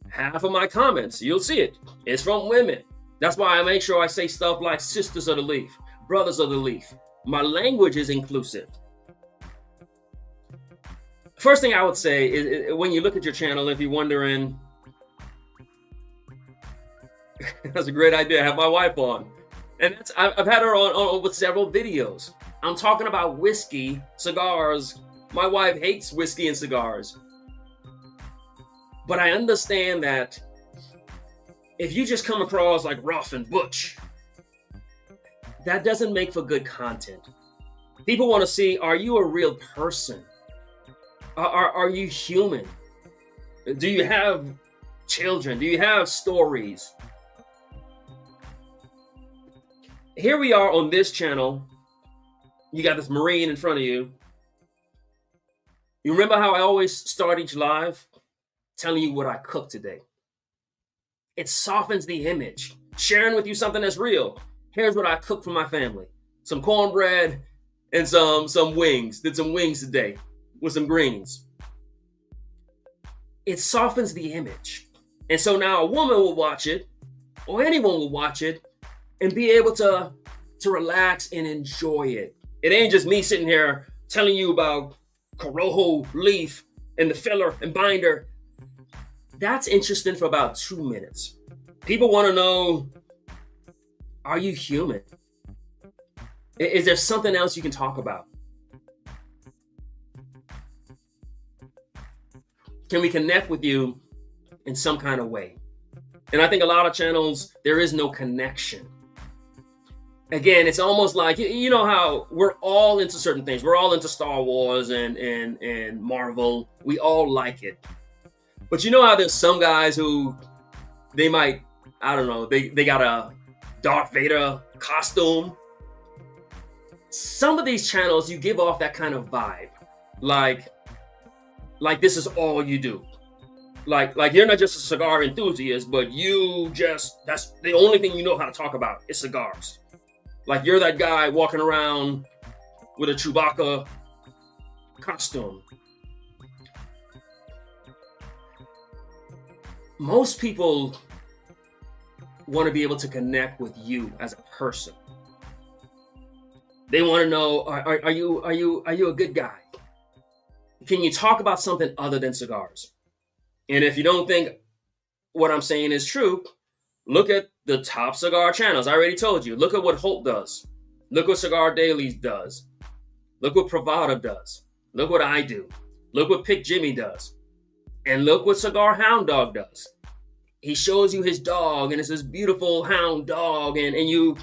Half of my comments, you'll see it, is from women. That's why I make sure I say stuff like sisters of the leaf, brothers of the leaf. My language is inclusive. First thing I would say is when you look at your channel, if you're wondering, that's a great idea. I have my wife on. And I've had her on with several videos. I'm talking about whiskey, cigars. My wife hates whiskey and cigars. But I understand that if you just come across like rough and butch, that doesn't make for good content. People want to see, are you a real person? Are you human? Do you have children? Do you have stories? Here we are on this channel. You got this Marine in front of you. You remember how I always start each live telling you what I cooked today? It softens the image. Sharing with you something that's real. Here's what I cooked for my family. Some cornbread and some wings. Did some wings today with some greens. It softens the image. And so now a woman will watch it, or anyone will watch it, and be able to relax and enjoy it. It ain't just me sitting here telling you about Corojo leaf and the filler and binder. That's interesting for about 2 minutes. People want to know, are you human? Is there something else you can talk about? Can we connect with you in some kind of way? And I think a lot of channels, there is no connection. Again, it's almost like, you know how we're all into certain things. We're all into Star Wars and Marvel. We all like it. But you know how there's some guys who they might, I don't know, they got a Darth Vader costume. some of these channels, you give off that kind of vibe, like this is all you do. Like you're not just a cigar enthusiast, but that's the only thing you know how to talk about is cigars. Like you're that guy walking around with a Chewbacca costume. Most people want to be able to connect with you as a person. They want to know, are you a good guy? Can you talk about something other than cigars? And if you don't think what I'm saying is true, look at the top cigar channels. I already told you. Look at what Holt does. Look what Cigar Daily does. Look what Pravada does. Look what I do. Look what Pick Jimmy does. And look what Cigar Hound Dog does. He shows you his dog, and it's this beautiful hound dog, and you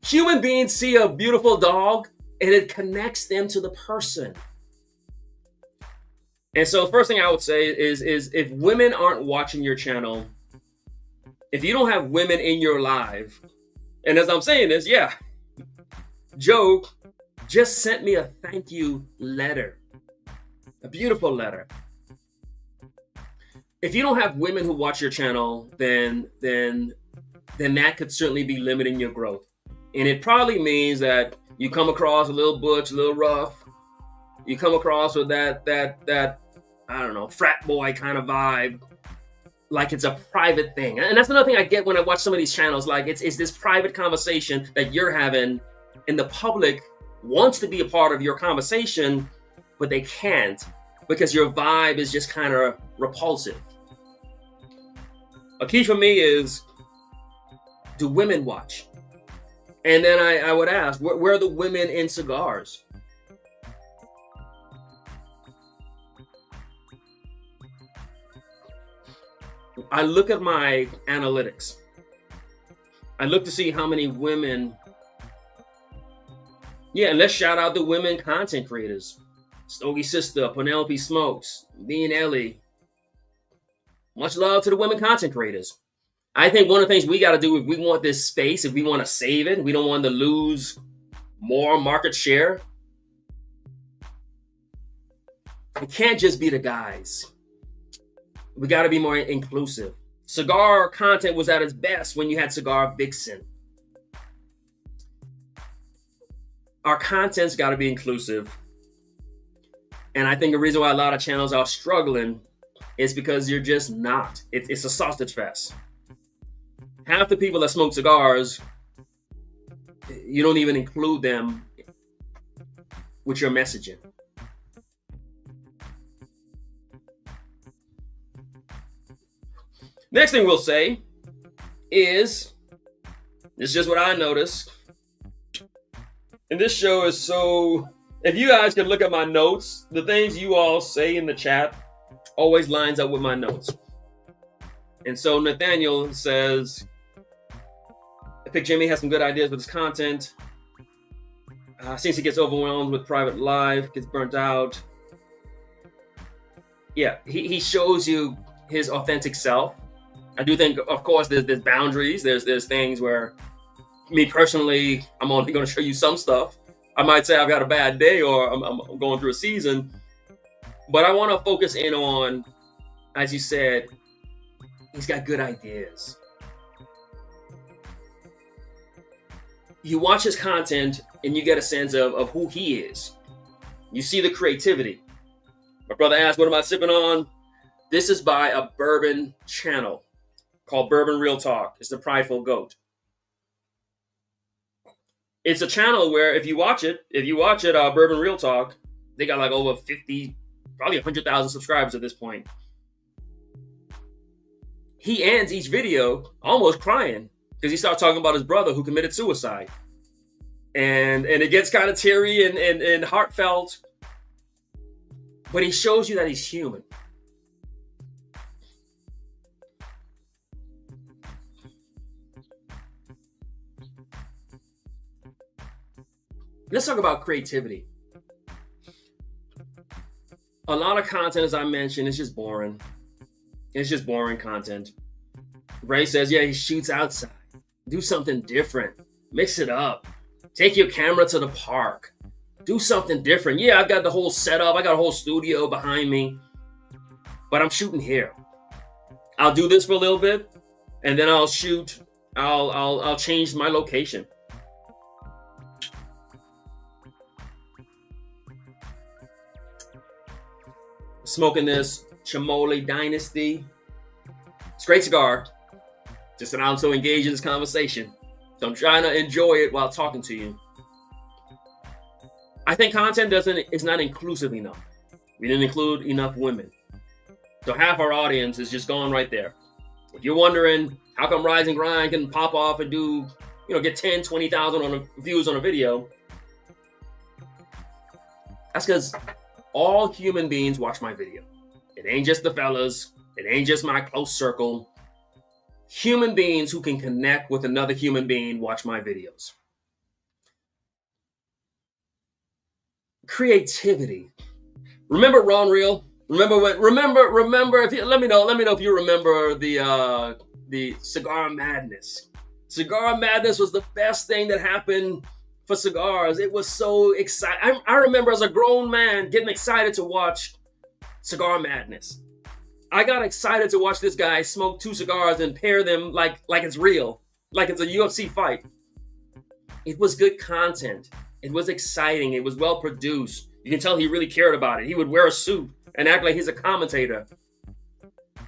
human beings see a beautiful dog, and it connects them to the person. And so first thing I would say is if women aren't watching your channel, if you don't have women in your life, and as I'm saying this, yeah, Joe just sent me a thank you letter, a beautiful letter. If you don't have women who watch your channel, then that could certainly be limiting your growth. And it probably means that you come across a little butch, a little rough. You come across with that I don't know, frat boy kind of vibe, like it's a private thing. And that's another thing I get when I watch some of these channels. Like it's this private conversation that you're having, and the public wants to be a part of your conversation, but they can't because your vibe is just kind of repulsive. A key for me is, do women watch? And then I would ask, where are the women in cigars? I look at my analytics. I look to see how many women. Yeah, and let's shout out the women content creators. Stogie Sister, Penelope Smokes, me and Ellie. Much love to the women content creators. I think one of the things we got to do if we want this space, if we want to save it, we don't want to lose more market share. It can't just be the guys. We got to be more inclusive. Cigar content was at its best when you had Cigar Vixen. Our content's got to be inclusive. And I think the reason why a lot of channels are struggling is because you're just not. It's a sausage fest. Half the people that smoke cigars, you don't even include them with your messaging. Next thing we'll say is, it's just what I noticed. And this show is so, if you guys can look at my notes, the things you all say in the chat always lines up with my notes. And so Nathaniel says, I think Jimmy has some good ideas with his content. Since he gets overwhelmed with private life, gets burnt out. Yeah, he shows you his authentic self. I do think, of course, there's boundaries. There's things where, me personally, I'm only going to show you some stuff. I might say I've got a bad day or I'm going through a season. But I want to focus in on, as you said, he's got good ideas. You watch his content and you get a sense of who he is. You see the creativity. My brother asked, what am I sipping on? This is by a bourbon channel called Bourbon Real Talk. It's the Prideful Goat. It's a channel where if you watch it, Bourbon Real Talk, they got like over 50, probably 100,000 subscribers at this point. He ends each video almost crying because he starts talking about his brother who committed suicide. And it gets kind of teary and heartfelt. But he shows you that he's human. Let's talk about creativity. A lot of content, as I mentioned, is just boring. It's just boring content. Ray says, yeah, he shoots outside. Do something different. Mix it up. Take your camera to the park. Do something different. Yeah, I've got the whole setup. I got a whole studio behind me, but I'm shooting here. I'll do this for a little bit, and then I'll shoot. I'll change my location. Smoking this Chamole Dynasty. It's a great cigar. Just that I'm so engaged in this conversation, so I'm trying to enjoy it while talking to you. I think content is not inclusive enough. We didn't include enough women. So half our audience is just gone right there. If you're wondering how come Rise and Grind can pop off and do, get 10, 20,000 views on a video, that's because all human beings watch my video. It ain't just the fellas. It ain't just my close circle. Human beings who can connect with another human being watch my videos. Creativity. Remember Ron Reel? Remember if you let me know if you remember the Cigar Madness. Cigar Madness was the best thing that happened for cigars. It was so exciting. I remember as a grown man getting excited to watch Cigar Madness. I got excited to watch this guy smoke 2 cigars and pair them like it's real, like it's a UFC fight. It was good content. It was exciting. It was well produced. You can tell he really cared about it. He would wear a suit and act like he's a commentator.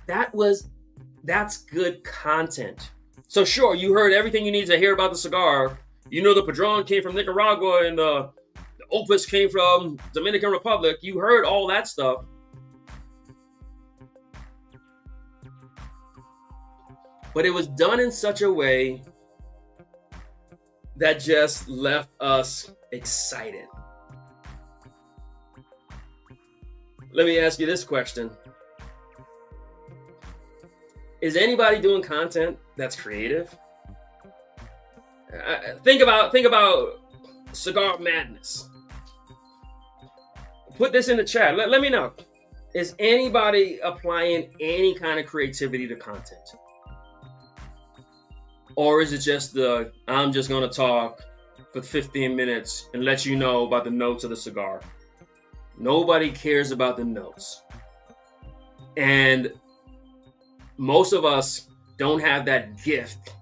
That's good content. So sure, you heard everything you need to hear about the cigar. You know the Padron came from Nicaragua and the Opus came from Dominican Republic. You heard all that stuff. But it was done in such a way that just left us excited. Let me ask you this question. Is anybody doing content that's creative? Think about Cigar Madness. Put this in the chat. Let me know. Is anybody applying any kind of creativity to content? Or is it just I'm just going to talk for 15 minutes and let you know about the notes of the cigar? Nobody cares about the notes. And most of us don't have that gift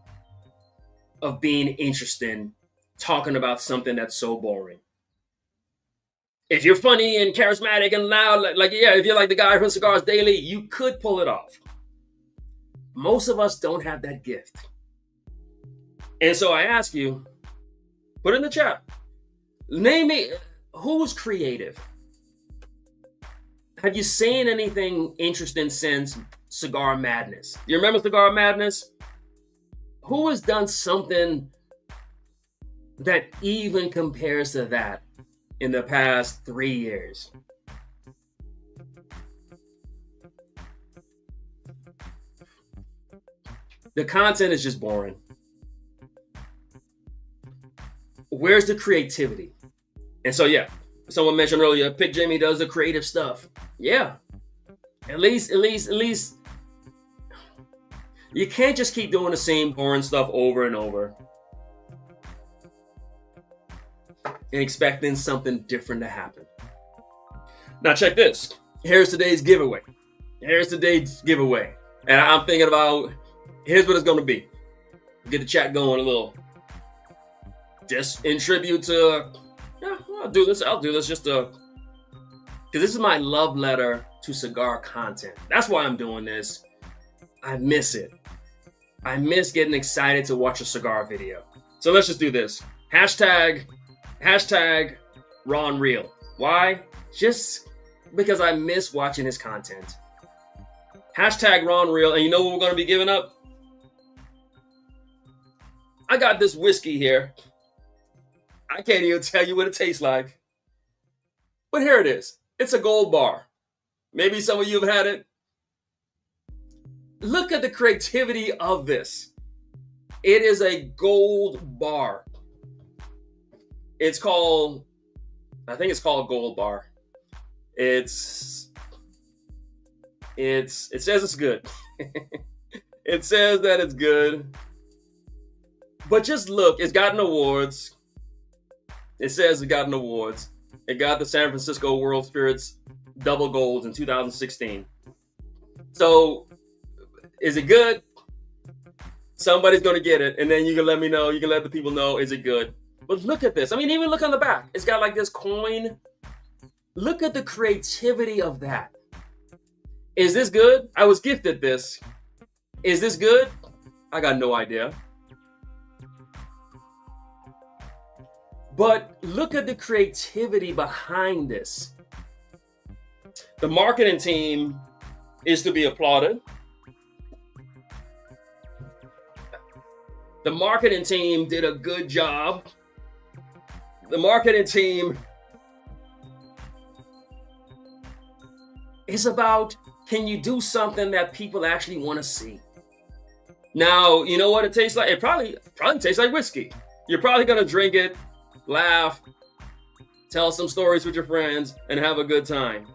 of being interested, talking about something that's so boring. If you're funny and charismatic and loud, if you're like the guy from Cigars Daily, you could pull it off. Most of us don't have that gift. And so I ask you, put in the chat, name me, who's creative? Have you seen anything interesting since Cigar Madness? Do you remember Cigar Madness? Who has done something that even compares to that in the past 3 years? The content is just boring. Where's the creativity? And so, yeah, someone mentioned earlier, Pick Jimmy does the creative stuff. Yeah. At least, you can't just keep doing the same boring stuff over and over and expecting something different to happen. Now, check this. Here's today's giveaway. And I'm thinking about, here's what it's going to be. Get the chat going a little. Just in tribute to, I'll do this just to, because this is my love letter to cigar content. That's why I'm doing this. I miss it. I miss getting excited to watch a cigar video. So let's just do this. Hashtag Ron Reel. Why? Just because I miss watching his content. Hashtag Ron Reel. And you know what we're going to be giving up? I got this whiskey here. I can't even tell you what it tastes like. But here it is. It's a gold bar. Maybe some of you have had it. Look at the creativity of this. It is a gold bar. I think it's called Gold Bar. It says it's good. It says that it's good. But just look, it's gotten awards. It says it got an awards. It got the San Francisco World Spirits double golds in 2016. So, is it good? Somebody's going to get it, and then you can let me know. You can let the people know, is it good? But look at this. I mean, even look on the back. It's got like this coin. Look at the creativity of that. Is this good? I was gifted this. Is this good? I got no idea. But look at the creativity behind this. The marketing team is to be applauded. The marketing team did a good job. The marketing team is about, can you do something that people actually want to see? Now, you know what it tastes like? It probably tastes like whiskey. You're probably going to drink it, laugh, tell some stories with your friends, and have a good time.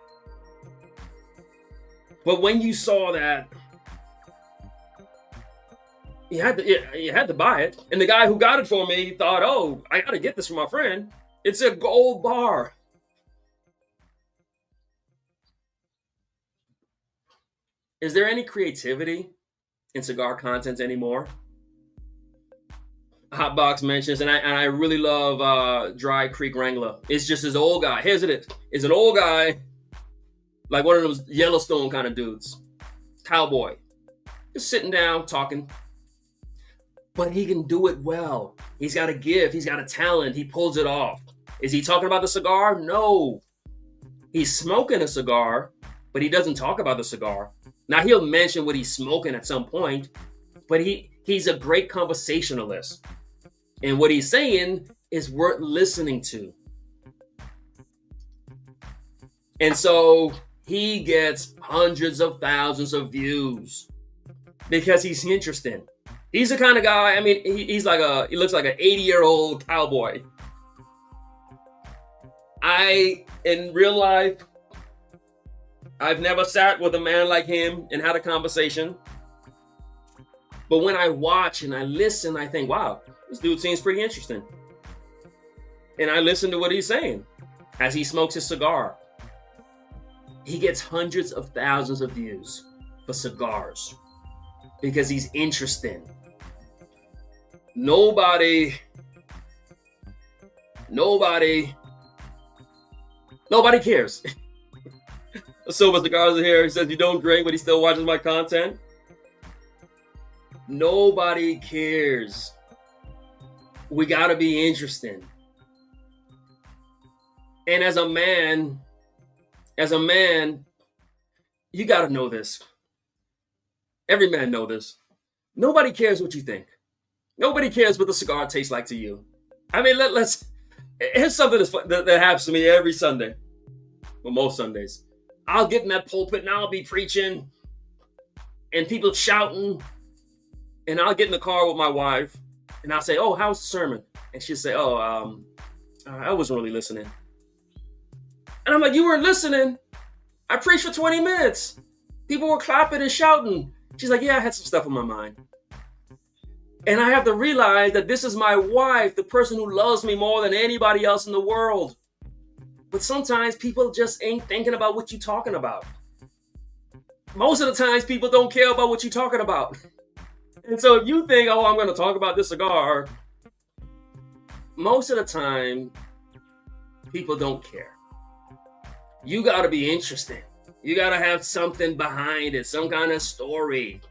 But when you saw that, you had to buy it. And the guy who got it for me thought, oh, I got to get this for my friend. It's a gold bar. Is there any creativity in cigar content anymore? Hotbox mentions, and I really love Dry Creek Wrangler. It's just this old guy. Here's it. It's an old guy, like one of those Yellowstone kind of dudes. Cowboy. Just sitting down, talking. But he can do it well. He's got a gift. He's got a talent. He pulls it off. Is he talking about the cigar? No. He's smoking a cigar, but he doesn't talk about the cigar. Now, he'll mention what he's smoking at some point, but he's a great conversationalist. And what he's saying is worth listening to. And so he gets hundreds of thousands of views because he's interesting. He's the kind of guy, I mean, he looks like an 80-year-old cowboy. In real life, I've never sat with a man like him and had a conversation. But when I watch and I listen, I think, wow, this dude seems pretty interesting. And I listen to what he's saying as he smokes his cigar. He gets hundreds of thousands of views for cigars because he's interesting. Nobody cares. Silver Cigars are here. He says, you don't drink, but he still watches my content. Nobody cares. We got to be interesting. And as a man, you got to know this. Every man know this. Nobody cares what you think. Nobody cares what the cigar tastes like to you. I mean, here's something that happens to me every Sunday. Well, most Sundays. I'll get in that pulpit and I'll be preaching and people shouting. And I'll get in the car with my wife and I'll say, oh, how's the sermon? And she'll say, oh, I wasn't really listening. And I'm like, you weren't listening? I preached for 20 minutes. People were clapping and shouting. She's like, yeah, I had some stuff on my mind. And I have to realize that this is my wife, the person who loves me more than anybody else in the world. But sometimes people just ain't thinking about what you're talking about. Most of the times, people don't care about what you're talking about. And so if you think, oh, I'm going to talk about this cigar, most of the time, people don't care. You got to be interesting. You got to have something behind it, some kind of story.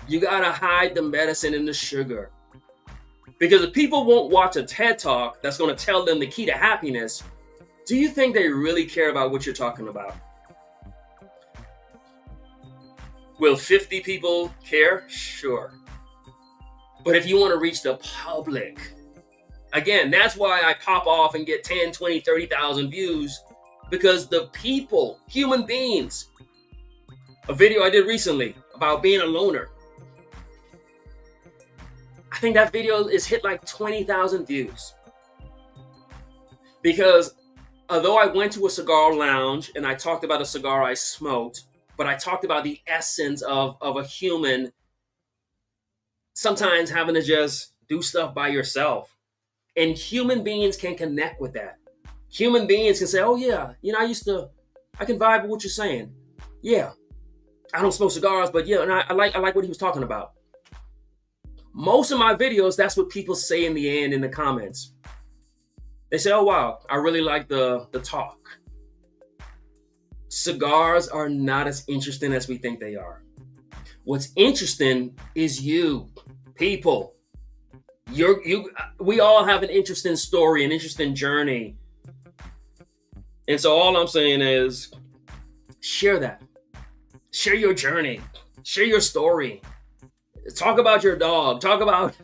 You got to hide the medicine in the sugar. Because if people won't watch a TED Talk that's going to tell them the key to happiness, do you think they really care about what you're talking about? Will 50 people care? Sure. But if you want to reach the public, again, that's why I pop off and get 10, 20, 30,000 views. Because the people, human beings, a video I did recently about being a loner. I think that video is hit like 20,000 views. Because although I went to a cigar lounge and I talked about a cigar I smoked, but I talked about the essence of a human sometimes having to just do stuff by yourself. And human beings can connect with that. Human beings can say, oh yeah, I can vibe with what you're saying. Yeah, I don't smoke cigars, but yeah, and I like what he was talking about. Most of my videos, that's what people say in the end in the comments. They say, oh wow, I really like the talk. Cigars are not as interesting as we think they are. What's interesting is you, people. We all have an interesting story, an interesting journey. And so all I'm saying is share that. Share your journey. Share your story. Talk about your dog. Talk about,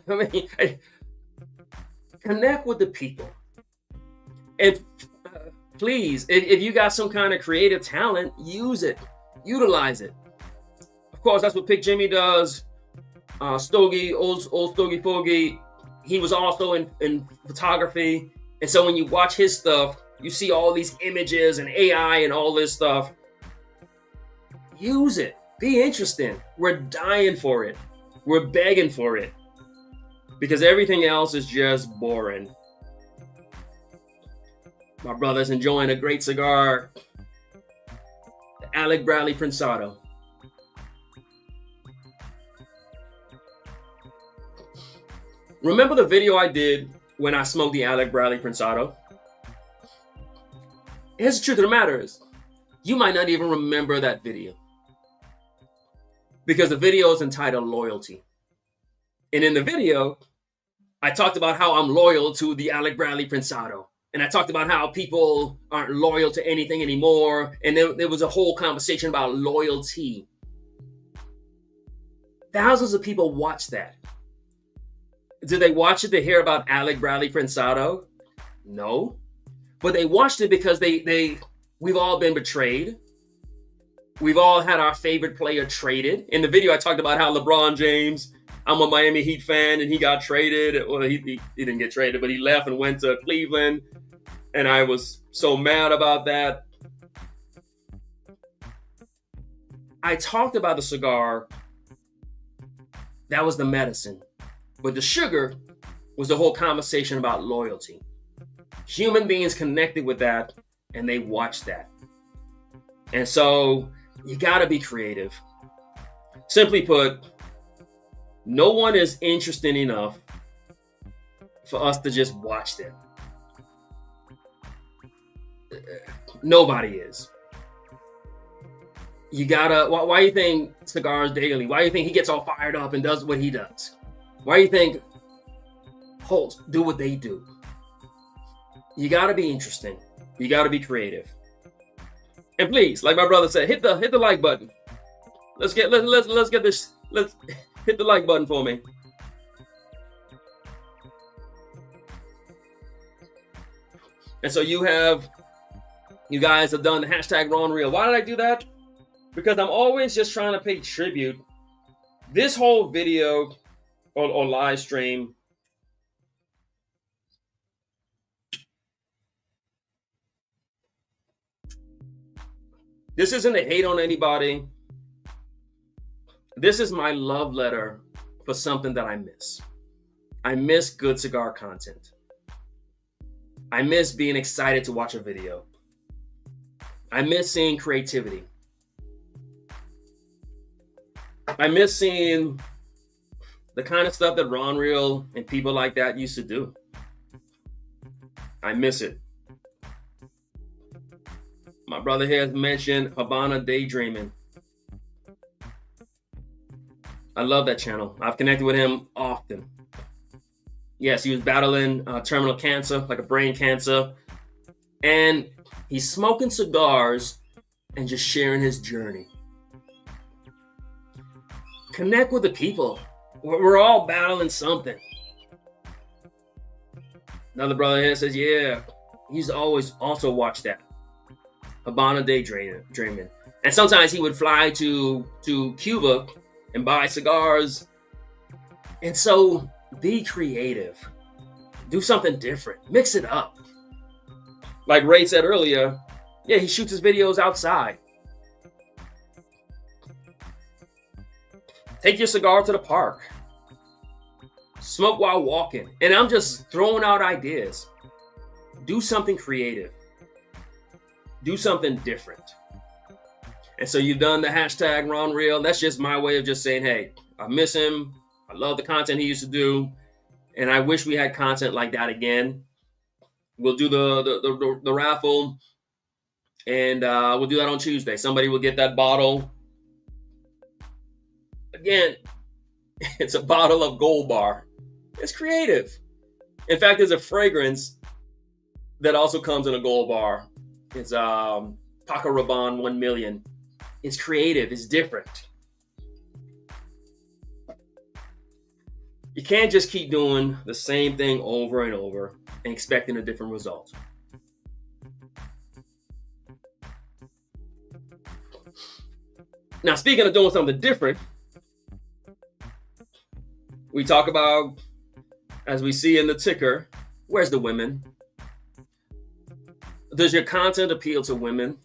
connect with the people. And please, if you got some kind of creative talent, use it. Utilize it. Of course, that's what Pick Jimmy does. Stogie, old Stogie Fogie, he was also in photography. And so when you watch his stuff, you see all these images and AI and all this stuff. Use it. Be interesting. We're dying for it. We're begging for it. Because everything else is just boring. My brother's enjoying a great cigar. The Alec Bradley Prensado. Remember the video I did when I smoked the Alec Bradley Prensado? Here's the truth of the matter is, you might not even remember that video. Because the video is entitled Loyalty. And in the video, I talked about how I'm loyal to the Alec Bradley Prensado. And I talked about how people aren't loyal to anything anymore. And then there was a whole conversation about loyalty. Thousands of people watched that. Did they watch it to hear about Alec Bradley Prensado? No. But they watched it because we've all been betrayed. We've all had our favorite player traded. In the video, I talked about how LeBron James, I'm a Miami Heat fan, and he got traded. Well, he didn't get traded, but he left and went to Cleveland. And I was so mad about that. I talked about the cigar. That was the medicine. But the sugar was the whole conversation about loyalty. Human beings connected with that, and they watched that. And so you got to be creative. Simply put, no one is interesting enough for us to just watch them. Nobody is. You gotta, why you think Cigars Daily? Why you think he gets all fired up and does what he does? Why you think Holtz do what they do? You gotta be interesting. You gotta be creative. And please, like my brother said, hit the like button. Let's get this. Let's hit the like button for me. And so you guys have done the hashtag Ron Real. Why did I do that? Because I'm always just trying to pay tribute. This whole video or live stream, this isn't a hate on anybody. This is my love letter for something that I miss. I miss good cigar content. I miss being excited to watch a video. I miss seeing creativity. I miss seeing the kind of stuff that Ron Real and people like that used to do. I miss it. My brother here has mentioned Habana Daydreaming. I love that channel. I've connected with him often. Yes, he was battling terminal cancer, like a brain cancer. And he's smoking cigars and just sharing his journey. Connect with the people. We're all battling something. Another brother here says, yeah, he's always also watched that. Habana Daydreaming. And sometimes he would fly to Cuba and buy cigars. And so be creative. Do something different. Mix it up. Like Ray said earlier, yeah, he shoots his videos outside. Take your cigar to the park. smoke while walking. And I'm just throwing out ideas. Do something creative. Do something different. And so you've done the hashtag Ron Real. That's just my way of just saying, hey, I miss him. I love the content he used to do. And I wish we had content like that again. We'll do the raffle. And we'll do that on Tuesday. Somebody will get that bottle. Again, it's a bottle of Gold Bar. It's creative. In fact, there's a fragrance that also comes in a Gold Bar. It's Paco Rabanne 1 million. It's creative. It's different. You can't just keep doing the same thing over and over and expecting a different result. Now, speaking of doing something different, we talk about, as we see in the ticker, where's the women? Does your content appeal to women?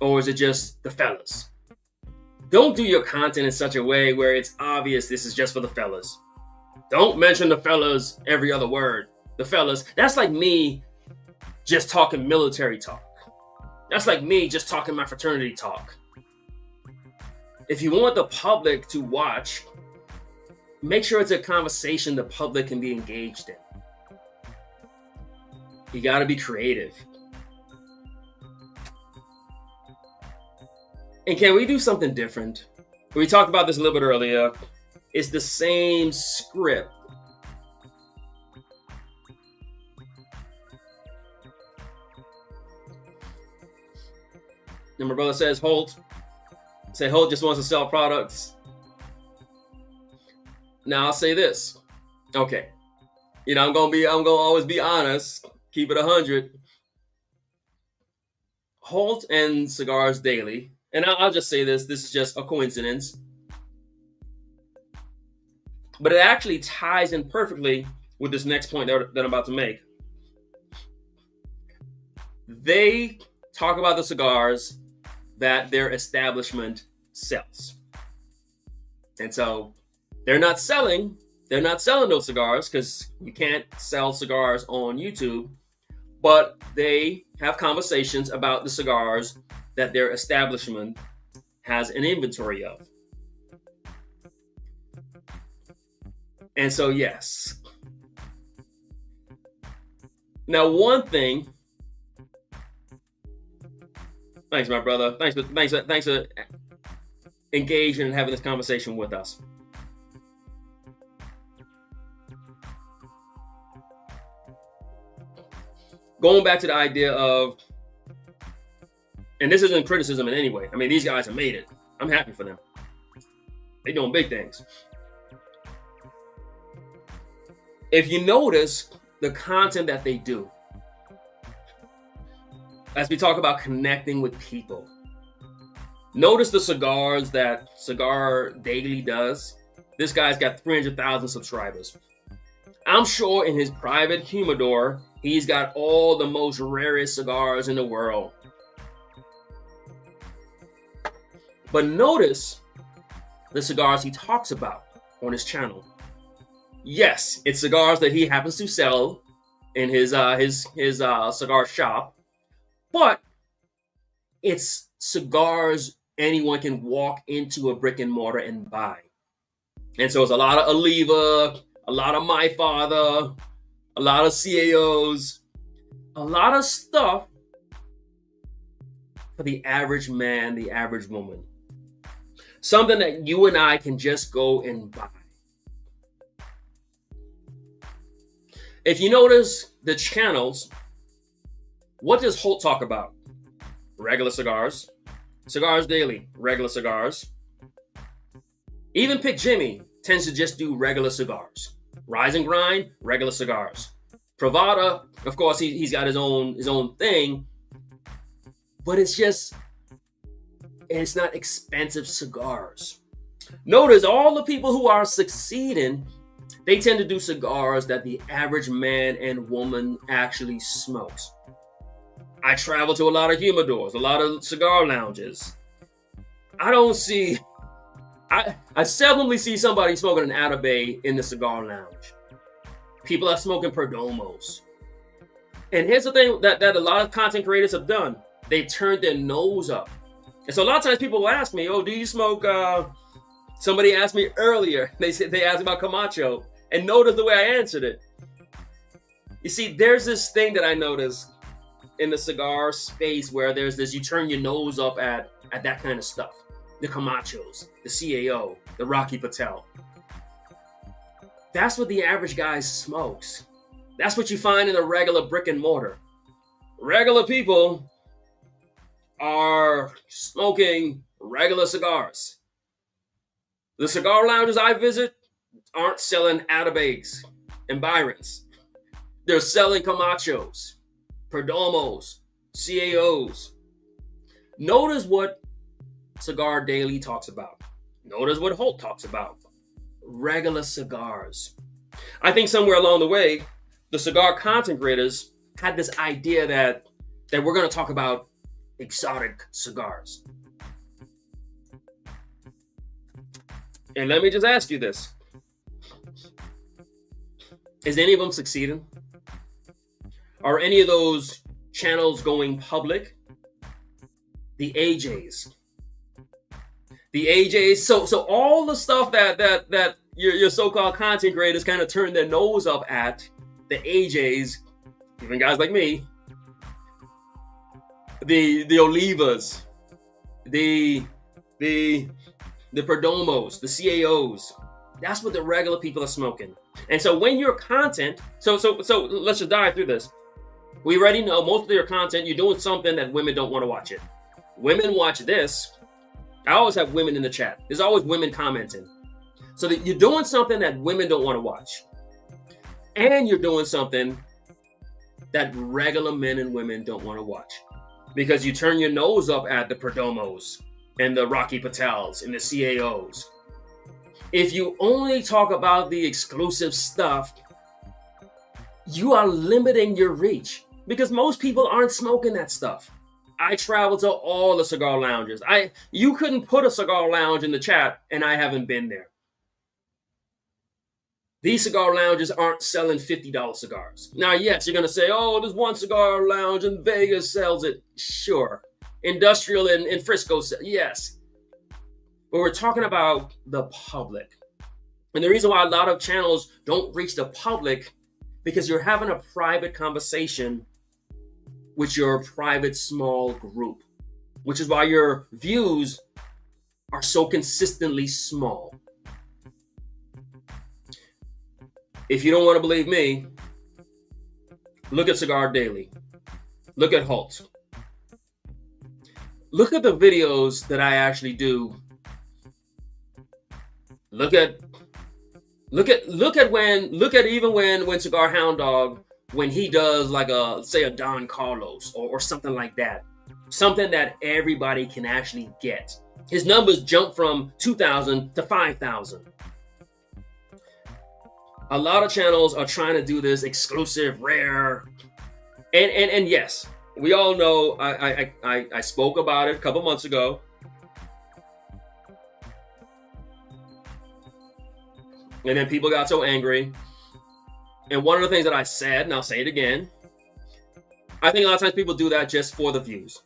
Or is it just the fellas? Don't do your content in such a way where it's obvious this is just for the fellas. Don't mention the fellas every other word. The fellas, that's like me just talking military talk. That's like me just talking my fraternity talk. If you want the public to watch, make sure it's a conversation the public can be engaged in. You got to be creative. And can we do something different? We talked about this a little bit earlier. It's the same script. And my brother says, Holt just wants to sell products. Now I'll say this. Okay. I'm gonna always be honest, keep it 100. Holt and Cigars Daily, and I'll just say this is just a coincidence, but it actually ties in perfectly with this next point that I'm about to make. They talk about the cigars that their establishment sells. And so they're not selling those cigars because you can't sell cigars on YouTube, but they have conversations about the cigars that their establishment has an inventory of. And so, yes. Now, one thing. Thanks, my brother. Thanks for engaging and having this conversation with us. Going back to the idea of, and this isn't criticism in any way. I mean, these guys have made it. I'm happy for them. They're doing big things. If you notice the content that they do, as we talk about connecting with people, notice the cigars that Cigar Daily does. This guy's got 300,000 subscribers. I'm sure in his private humidor, he's got all the most rarest cigars in the world. But notice the cigars he talks about on his channel. Yes, it's cigars that he happens to sell in his cigar shop, but it's cigars anyone can walk into a brick and mortar and buy. And so it's a lot of Oliva, a lot of My Father, a lot of CAOs, a lot of stuff for the average man, the average woman. Something that you and I can just go and buy. If you notice the channels, what does Holt talk about? Regular cigars. Cigars Daily, regular cigars. Even Pick Jimmy tends to just do regular cigars. Rise and Grind, regular cigars. Pravada, of course, he's got his own thing, but it's not expensive cigars. Notice all the people who are succeeding, they tend to do cigars that the average man and woman actually smokes. I travel to a lot of humidors, a lot of cigar lounges. I don't see I seldomly see somebody smoking an Atabay in the cigar lounge. People are smoking Perdomos. And here's the thing that a lot of content creators have done. They turned their nose up. And so a lot of times people will ask me, oh, do you smoke? Somebody asked me earlier, they asked about Camacho. And notice the way I answered it. You see, there's this thing that I noticed in the cigar space where there's this, you turn your nose up at that kind of stuff. The Camachos, the CAO, the Rocky Patel. That's what the average guy smokes. That's what you find in a regular brick and mortar. Regular people are smoking regular cigars. The cigar lounges I visit aren't selling Atabays and Byrons. They're selling Camachos, Perdomos, CAOs. Notice what Cigar Daily talks about. Notice what Holt talks about. Regular cigars. I think somewhere along the way, the cigar content creators had this idea that we're going to talk about exotic cigars. And let me just ask you this. Is any of them succeeding? Are any of those channels going public? The AJs. The AJs. So all the stuff that your so-called content creators kind of turn their nose up at, the AJs, even guys like me, the Olivas, the Perdomos, the CAOs. That's what the regular people are smoking. And so when your content, so let's just dive through this. We already know most of your content, you're doing something that women don't want to watch it. Women watch this. I always have women in the chat. There's always women commenting. So that you're doing something that women don't want to watch. And you're doing something that regular men and women don't want to watch. Because you turn your nose up at the Perdomos and the Rocky Patels and the CAOs. If you only talk about the exclusive stuff, you are limiting your reach. Because most people aren't smoking that stuff. I travel to all the cigar lounges. You couldn't put a cigar lounge in the chat and I haven't been there. These cigar lounges aren't selling $50 cigars. Now, yes, you're going to say, oh, there's one cigar lounge in Vegas sells it. Sure. Industrial in Frisco, yes. But we're talking about the public. And the reason why a lot of channels don't reach the public, because you're having a private conversation with your private small group, which is why your views are so consistently small. If you don't want to believe me, look at Cigar Daily. Look at Holt. Look at the videos that I actually do. Look at even when Cigar Hound Dog, when he does like say a Don Carlos or something like that. Something that everybody can actually get. His numbers jump from 2,000 to 5,000. A lot of channels are trying to do this exclusive, rare, and yes, we all know. I spoke about it a couple months ago, and then people got so angry. And one of the things that I said, and I'll say it again, I think a lot of times people do that just for the views.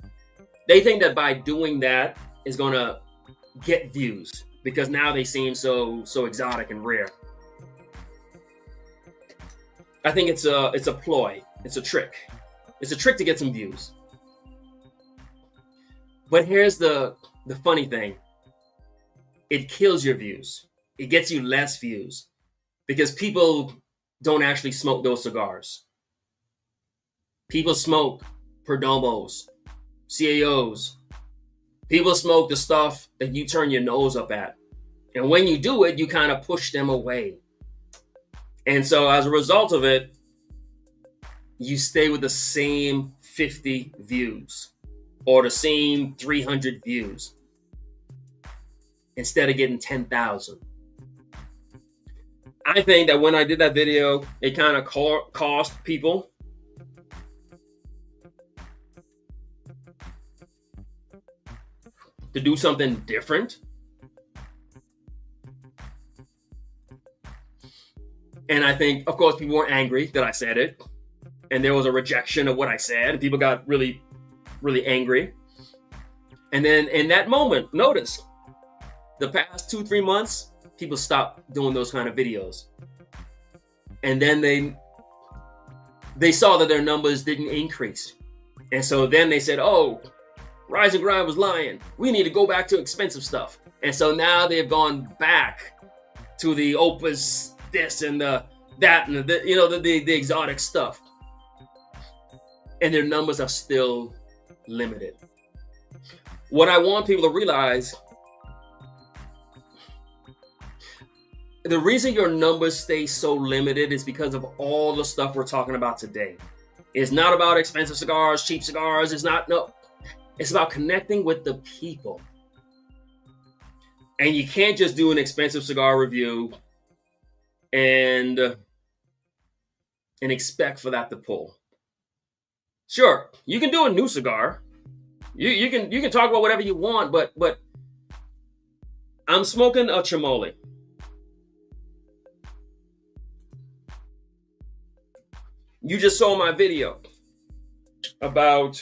They think that by doing that is gonna get views because now they seem so exotic and rare. I think it's a ploy. It's a trick. It's a trick to get some views. But here's the funny thing. It kills your views. It gets you less views because people don't actually smoke those cigars. People smoke Perdomos, CAOs. People smoke the stuff that you turn your nose up at. And when you do it, you kind of push them away. And so as a result of it, you stay with the same 50 views or the same 300 views instead of getting 10,000. I think that when I did that video, it kind of cost people to do something different. And I think, of course, people were angry that I said it. And there was a rejection of what I said. And people got really, really angry. And then in that moment, notice the past 2-3 months, people stopped doing those kind of videos. And then they saw that their numbers didn't increase. And so then they said, oh, Rise and Grind was lying. We need to go back to expensive stuff. And so now they've gone back to the Opus, this and that and the exotic stuff. And their numbers are still limited. What I want people to realize, the reason your numbers stay so limited is because of all the stuff we're talking about today. It's not about expensive cigars, cheap cigars. It's about connecting with the people. And you can't just do an expensive cigar review and expect for that to pull. Sure, you can do a new cigar. You can talk about whatever you want, but I'm smoking a Chamole. You just saw my video about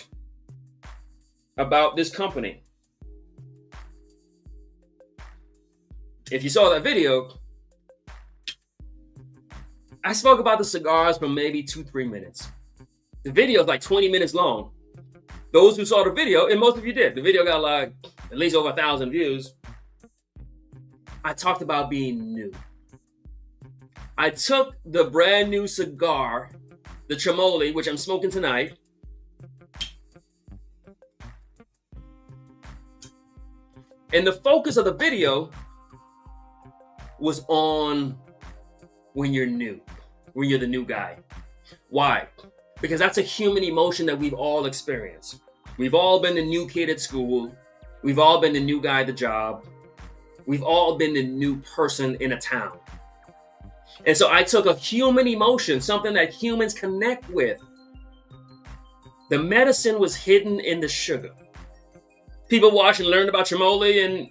this company. If you saw that video, I spoke about the cigars for maybe 2-3 minutes. The video is like 20 minutes long. Those who saw the video, and most of you did, the video got like at least over 1,000 views. I talked about being new. I took the brand new cigar, the Chamole, which I'm smoking tonight, and the focus of the video was on when you're new, when you're the new guy. Why? Because that's a human emotion that we've all experienced. We've all been the new kid at school. We've all been the new guy at the job. We've all been the new person in a town. And so I took a human emotion, something that humans connect with. The medicine was hidden in the sugar. People watch and learn about Chamole, and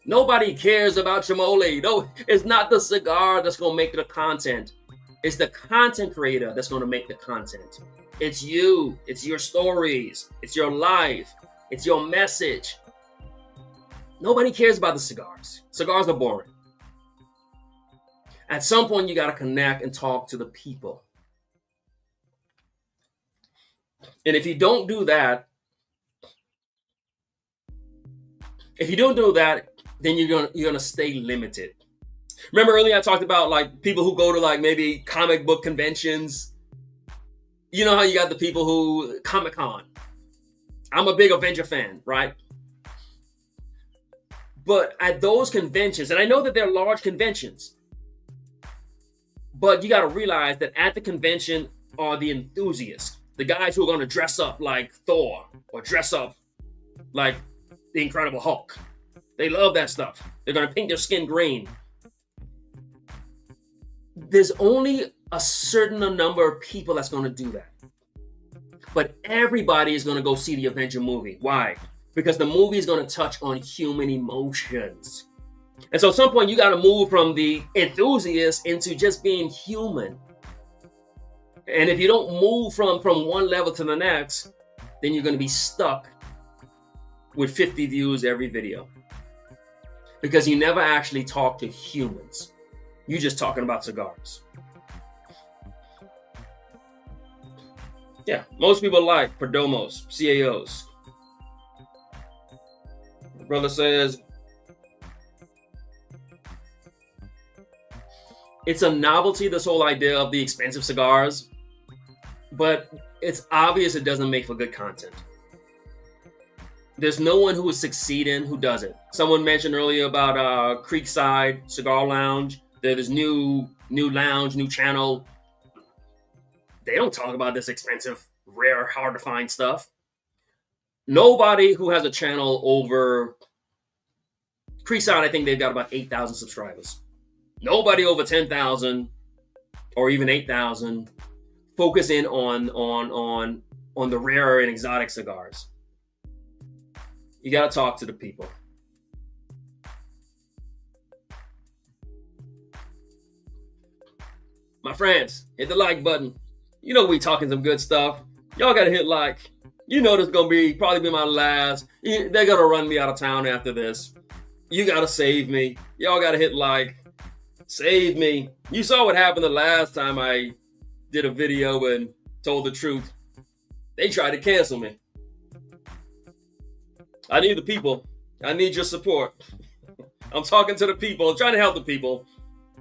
nobody cares about Chamole. No, it's not the cigar that's going to make the content. It's the content creator that's going to make the content. It's you. It's your stories. It's your life. It's your message. Nobody cares about the cigars. Cigars are boring. At some point, you got to connect and talk to the people. And if you don't do that, then you're gonna stay limited. Remember earlier I talked about like people who go to like maybe comic book conventions. You know how you got the people who Comic-Con. I'm a big Avenger fan, right? But at those conventions, and I know that they're large conventions, but you got to realize that at the convention are the enthusiasts, the guys who are going to dress up like Thor or dress up like the Incredible Hulk. They love that stuff. They're going to paint their skin green. There's only a certain number of people that's going to do that. But everybody is going to go see the Avenger movie. Why? Because the movie is going to touch on human emotions. And so at some point, you got to move from the enthusiast into just being human. And if you don't move from one level to the next, then you're going to be stuck with 50 views every video. Because you never actually talk to humans. You're just talking about cigars. Yeah, most people like Perdomos, CAOs. The brother says, it's a novelty, this whole idea of the expensive cigars, but it's obvious it doesn't make for good content. There's no one who is succeeding who does it. Someone mentioned earlier about Creekside Cigar Lounge. There's new lounge, new channel. They don't talk about this expensive, rare, hard to find stuff. Nobody who has a channel over Creekside, I think they've got about 8,000 subscribers. Nobody over 10,000 or even 8,000 focus in on the rare and exotic cigars. You got to talk to the people. My friends, hit the like button. You know we talking some good stuff. Y'all gotta hit like. You know this gonna probably be my last. They're gonna run me out of town after this. You gotta save me. Y'all gotta hit like. Save me. You saw what happened the last time I did a video and told the truth. They tried to cancel me. I need the people. I need your support. I'm talking to the people. I'm trying to help the people.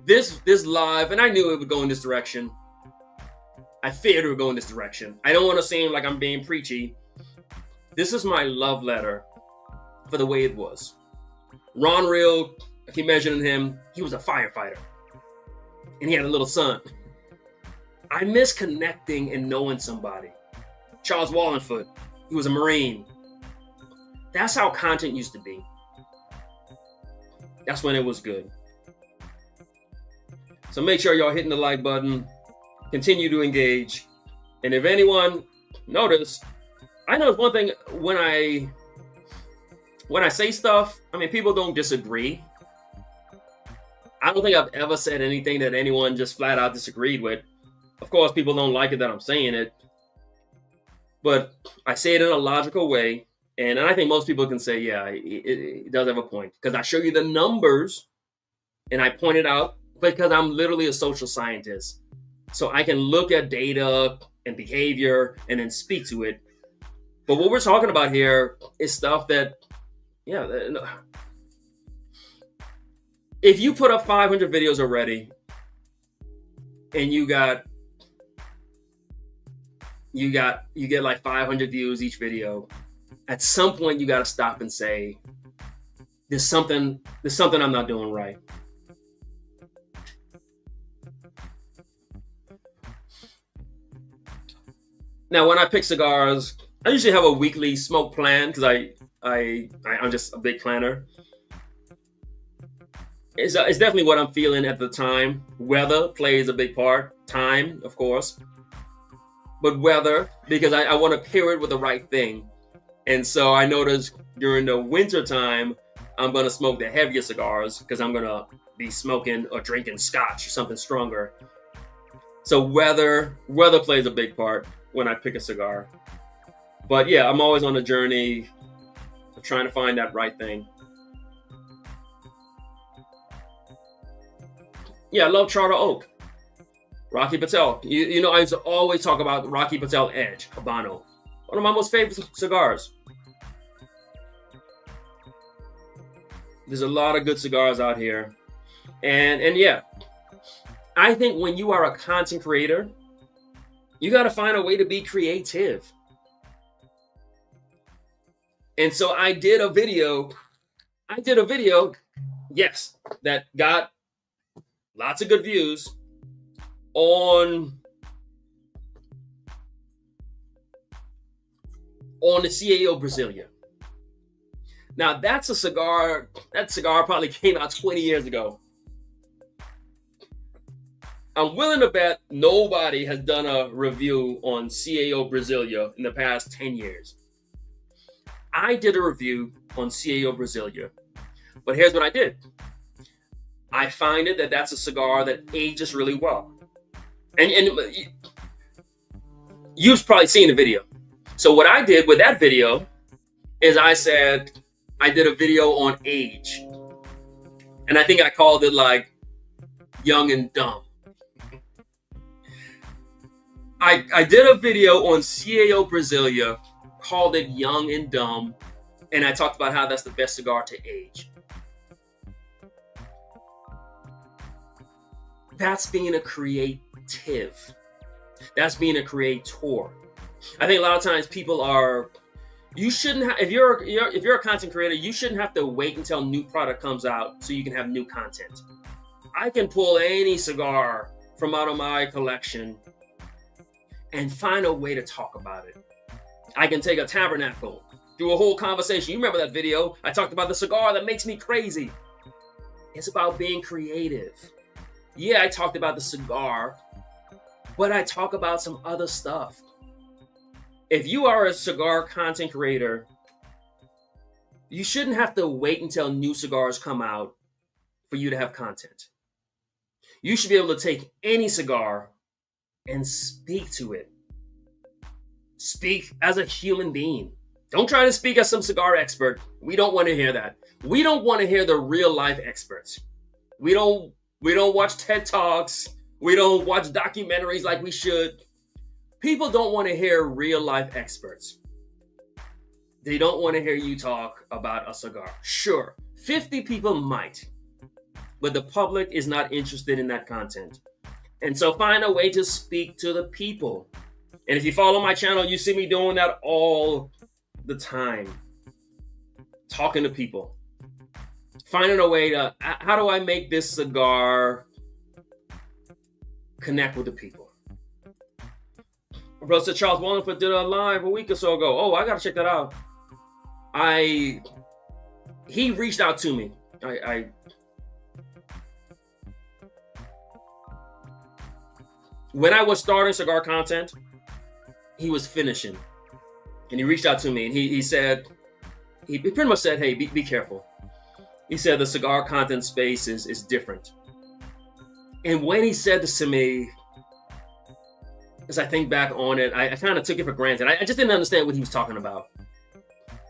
This live, and I knew it would go in this direction. I feared it would go in this direction. I don't want to seem like I'm being preachy. This is my love letter for the way it was. Ron Real, I keep mentioning him. He was a firefighter. And he had a little son. I miss connecting and knowing somebody. Charles Wallenfoot, he was a Marine. That's how content used to be. That's when it was good. So make sure y'all hitting the like button. Continue to engage. And if anyone notice, I know one thing when I say stuff, I mean, people don't disagree. I don't think I've ever said anything that anyone just flat out disagreed with. Of course, people don't like it that I'm saying it. But I say it in a logical way. And I think most people can say, yeah, it does have a point. Because I show you the numbers and I point it out because I'm literally a social scientist. So I can look at data and behavior and then speak to it. But what we're talking about here is stuff that, yeah, if you put up 500 videos already and you get like 500 views each video, at some point you got to stop and say, there's something I'm not doing right. Now, when I pick cigars, I usually have a weekly smoke plan because I'm just a big planner. It's definitely what I'm feeling at the time. Weather plays a big part. Time, of course. But weather, because I want to pair it with the right thing. And so I noticed during the winter time, I'm going to smoke the heavier cigars because I'm going to be smoking or drinking scotch or something stronger. So weather plays a big part when I pick a cigar. But yeah, I'm always on a journey of trying to find that right thing. Yeah, I love Charter Oak. Rocky Patel. You know, I used to always talk about Rocky Patel Edge, Habano. One of my most favorite cigars. There's a lot of good cigars out here. And yeah, I think when you are a content creator, you got to find a way to be creative. And so I did a video, yes, that got lots of good views on the CAO Brasilia. Now that cigar probably came out 20 years ago. I'm willing to bet nobody has done a review on CAO Brasilia in the past 10 years. I did a review on CAO Brasilia, but here's what I did. I find that's a cigar that ages really well. And you've probably seen the video. So what I did with that video is I said, I did a video on age. And I think I called it like Young and Dumb. I did a video on CAO Brasilia, called it Young and Dumb, and I talked about how that's the best cigar to age. That's being a creative. That's being a creator. I think a lot of times people are. You shouldn't have. If you're a content creator, you shouldn't have to wait until new product comes out so you can have new content. I can pull any cigar from out of my collection and find a way to talk about it. I can take a Tabernacle, do a whole conversation. You remember that video? I talked about the cigar that makes me crazy. It's about being creative. Yeah, I talked about the cigar, but I talk about some other stuff. If you are a cigar content creator, you shouldn't have to wait until new cigars come out for you to have content. You should be able to take any cigar and speak to it. Speak as a human being. Don't try to speak as some cigar expert. We don't want to hear that. We don't want to hear the real life experts. We don't watch TED Talks. We don't watch documentaries like we should. People don't want to hear real life experts. They don't want to hear you talk about a cigar. Sure, 50 people might, but the public is not interested in that content. And so find a way to speak to the people. And if you follow my channel, you see me doing that all the time. Talking to people. Finding a way to, how do I make this cigar connect with the people? Brother Charles Wallingford did a live a week or so ago. Oh, I gotta check that out. He reached out to me. When I was starting Cigar Content, he was finishing. And he reached out to me and he said, he pretty much said, hey, be careful. He said the Cigar Content space is different. And when he said this to me, as I think back on it, I kind of took it for granted. I just didn't understand what he was talking about.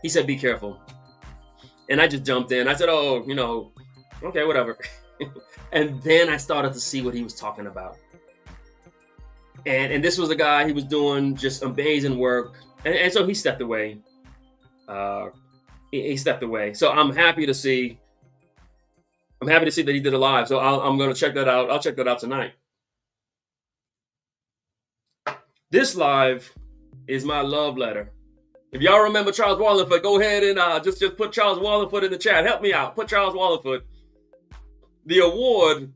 He said, be careful. And I just jumped in. I said, oh, okay, whatever. And then I started to see what he was talking about. And this was a guy, he was doing just amazing work. And so he stepped away. He stepped away. So I'm happy to see that he did a live. So I'm going to check that out. I'll check that out tonight. This live is my love letter. If y'all remember Charles Wallingford, go ahead and just put Charles Wallingford in the chat. Help me out. Put Charles Wallingford. The award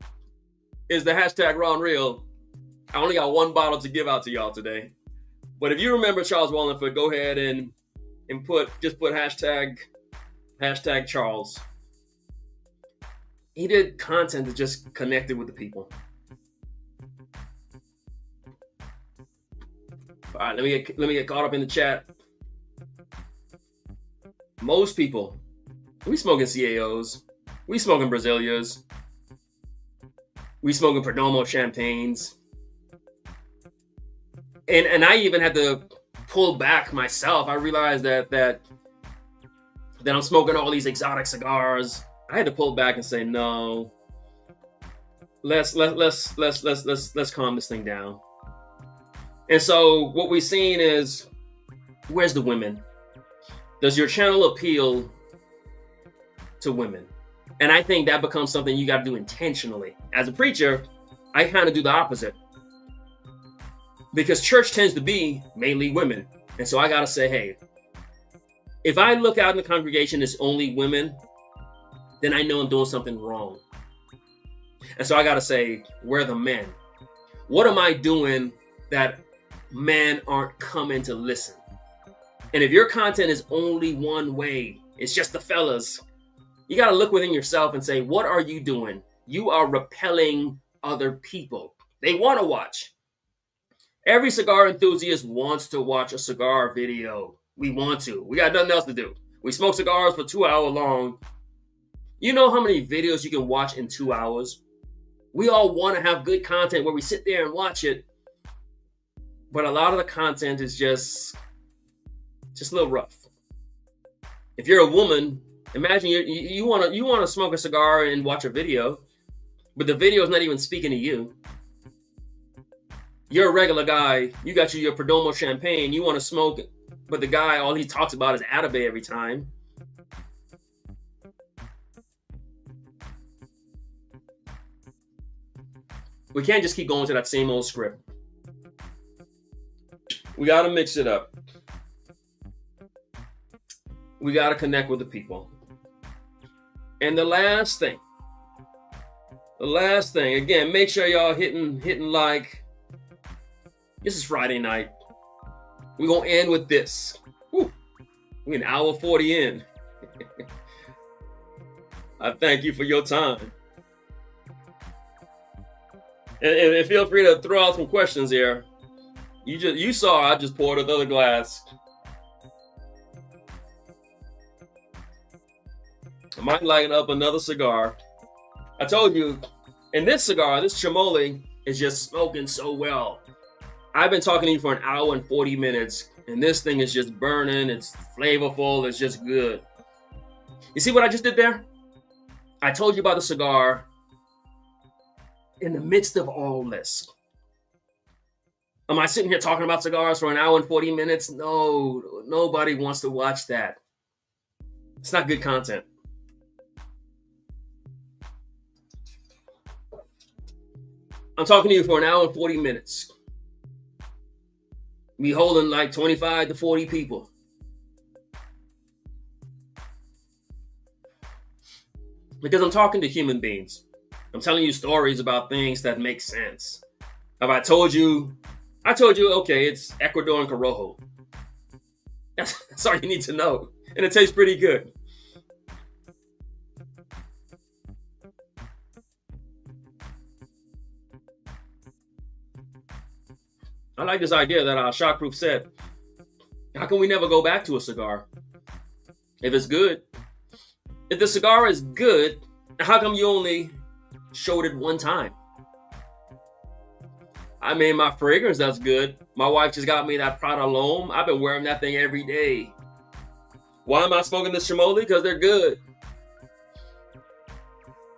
is the hashtag Ron Real. I only got one bottle to give out to y'all today. But if you remember Charles Wallingford, go ahead and put hashtag Charles. He did content that just connected with the people. All right, let me get caught up in the chat. Most people, we smoking CAOs, we smoking Brazilias, we smoking Perdomo champagnes, and I even had to pull back myself. I realized that I'm smoking all these exotic cigars. I had to pull back and say no. Let's calm this thing down. And so what we've seen is, where's the women? Does your channel appeal to women? And I think that becomes something you got to do intentionally. As a preacher, I kind of do the opposite. Because church tends to be mainly women. And so I got to say, hey, if I look out in the congregation, it's only women, then I know I'm doing something wrong. And so I got to say, where are the men? What am I doing that men aren't coming to listen? And if your content is only one way, it's just the fellas, you got to look within yourself and say, what are you doing? You are repelling other people. They want to watch. Every cigar enthusiast wants to watch a cigar video. We want to. We got nothing else to do. We smoke cigars for 2 hours long. You know how many videos you can watch in 2 hours? We all want to have good content where we sit there and watch it. But a lot of the content is just a little rough. If you're a woman, imagine you want to smoke a cigar and watch a video, but the video is not even speaking to you. You're a regular guy. You got your Perdomo champagne. You want to smoke it, but the guy, all he talks about is Atabay every time. We can't just keep going to that same old script. We got to mix it up. We got to connect with the people. And the last thing, again, make sure y'all hitting like. This is Friday night. We're going to end with this. Whew. We're an hour 40 in. I thank you for your time. And feel free to throw out some questions here. You saw I just poured another glass. I might light up another cigar. I told you, And this cigar, this Chamole, is just smoking so well. I've been talking to you for an hour and 40 minutes, and this thing is just burning. It's flavorful. It's just good. You see what I just did there? I told you about the cigar in the midst of all this. Am I sitting here talking about cigars for an hour and 40 minutes? No, nobody wants to watch that. It's not good content. I'm talking to you for an hour and 40 minutes. Me holding like 25 to 40 people. Because I'm talking to human beings. I'm telling you stories about things that make sense. Have I told you, okay, it's Ecuador and Corojo. That's all you need to know. And it tastes pretty good. I like this idea that Shockproof said. How can we never go back to a cigar? If it's good. If the cigar is good, how come you only showed it one time? I mean, my fragrance, that's good. My wife just got me that Prada L'Homme. I've been wearing that thing every day. Why am I smoking this Chamole? Because they're good.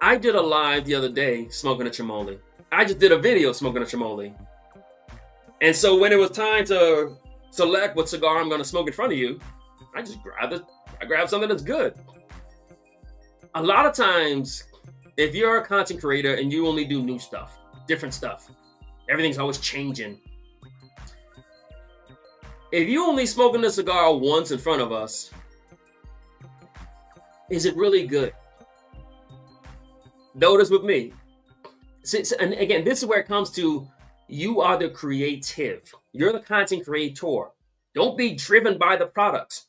I did a live the other day smoking a Chamole. I just did a video smoking a Chamole. And so when it was time to select what cigar I'm going to smoke in front of you, I just grabbed something that's good. A lot of times, if you're a content creator and you only do new stuff, different stuff, everything's always changing. If you only smoking a cigar once in front of us, is it really good? Notice with me. And again, this is where it comes to you are the creative. You're the content creator. Don't be driven by the products.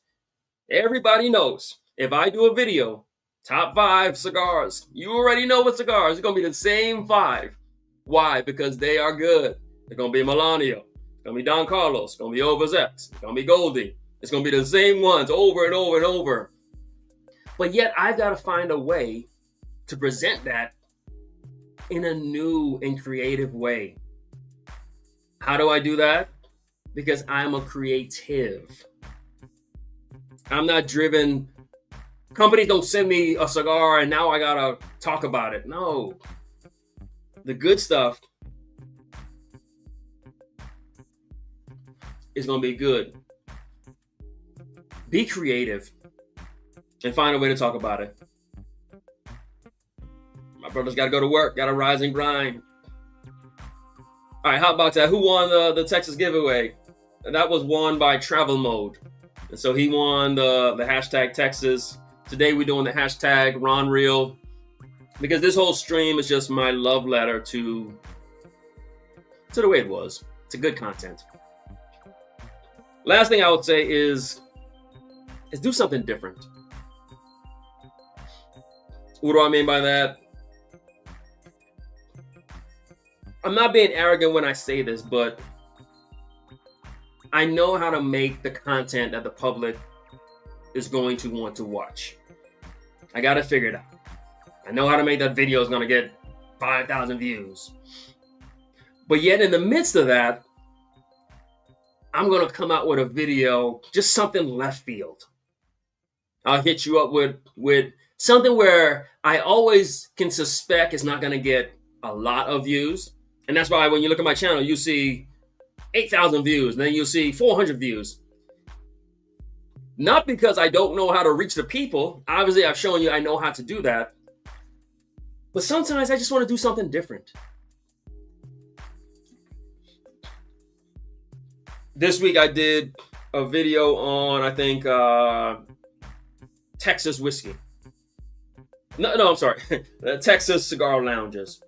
Everybody knows if I do a video, top 5 cigars, you already know what cigars. It's going to be the same 5. Why? Because they are good. They're going to be Melanio. It's going to be Don Carlos. It's going to be Overs X. It's going to be Goldie. It's going to be the same ones over and over and over. But yet I've got to find a way to present that in a new and creative way. How do I do that? Because I'm a creative. I'm not driven. Companies don't send me a cigar and now I gotta talk about it. No. The good stuff is gonna be good. Be creative and find a way to talk about it. My brother's gotta go to work, gotta rise and grind. All right, how about that? Who won the Texas giveaway? And that was won by Travel Mode. And so he won the hashtag Texas. Today we're doing the hashtag Ron Real. Because this whole stream is just my love letter to the way it was. It's a good content. Last thing I would say is do something different. What do I mean by that? I'm not being arrogant when I say this, but I know how to make the content that the public is going to want to watch. I got to figure it out. I know how to make that video is going to get 5,000 views. But yet in the midst of that, I'm going to come out with a video, just something left field. I'll hit you up with something where I always can suspect it's not going to get a lot of views. And that's why when you look at my channel, you see 8,000 views, and then you'll see 400 views. Not because I don't know how to reach the people. Obviously, I've shown you I know how to do that. But sometimes I just want to do something different. This week I did a video on, I think, Texas whiskey. No, I'm sorry. Texas cigar lounges.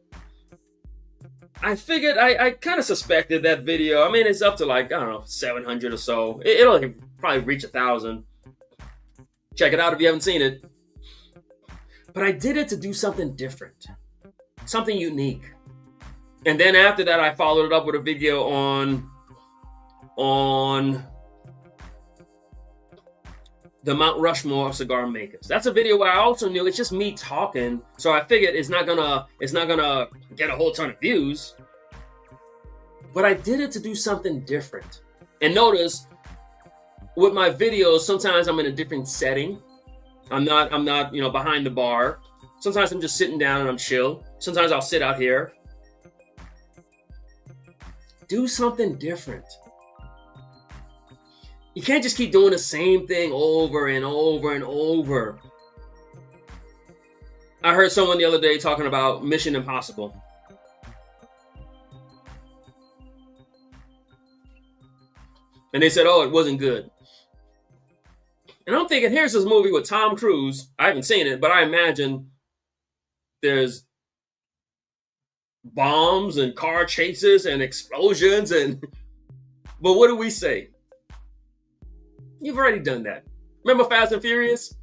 I figured, I kind of suspected that video. I mean, it's up to like, I don't know, 700 or so. It'll probably reach 1,000. Check it out if you haven't seen it. But I did it to do something different. Something unique. And then after that, I followed it up with a video on the Mount Rushmore of cigar makers. That's a video where I also knew it's just me talking, so I figured it's not gonna get a whole ton of views. But I did it to do something different. And notice, with my videos, sometimes I'm in a different setting. I'm not, behind the bar. Sometimes I'm just sitting down and I'm chill. Sometimes I'll sit out here. Do something different. You can't just keep doing the same thing over and over and over. I heard someone the other day talking about Mission Impossible. And they said, oh, it wasn't good. And I'm thinking, here's this movie with Tom Cruise. I haven't seen it, but I imagine there's bombs and car chases and explosions. But what do we say? You've already done that. Remember Fast and Furious?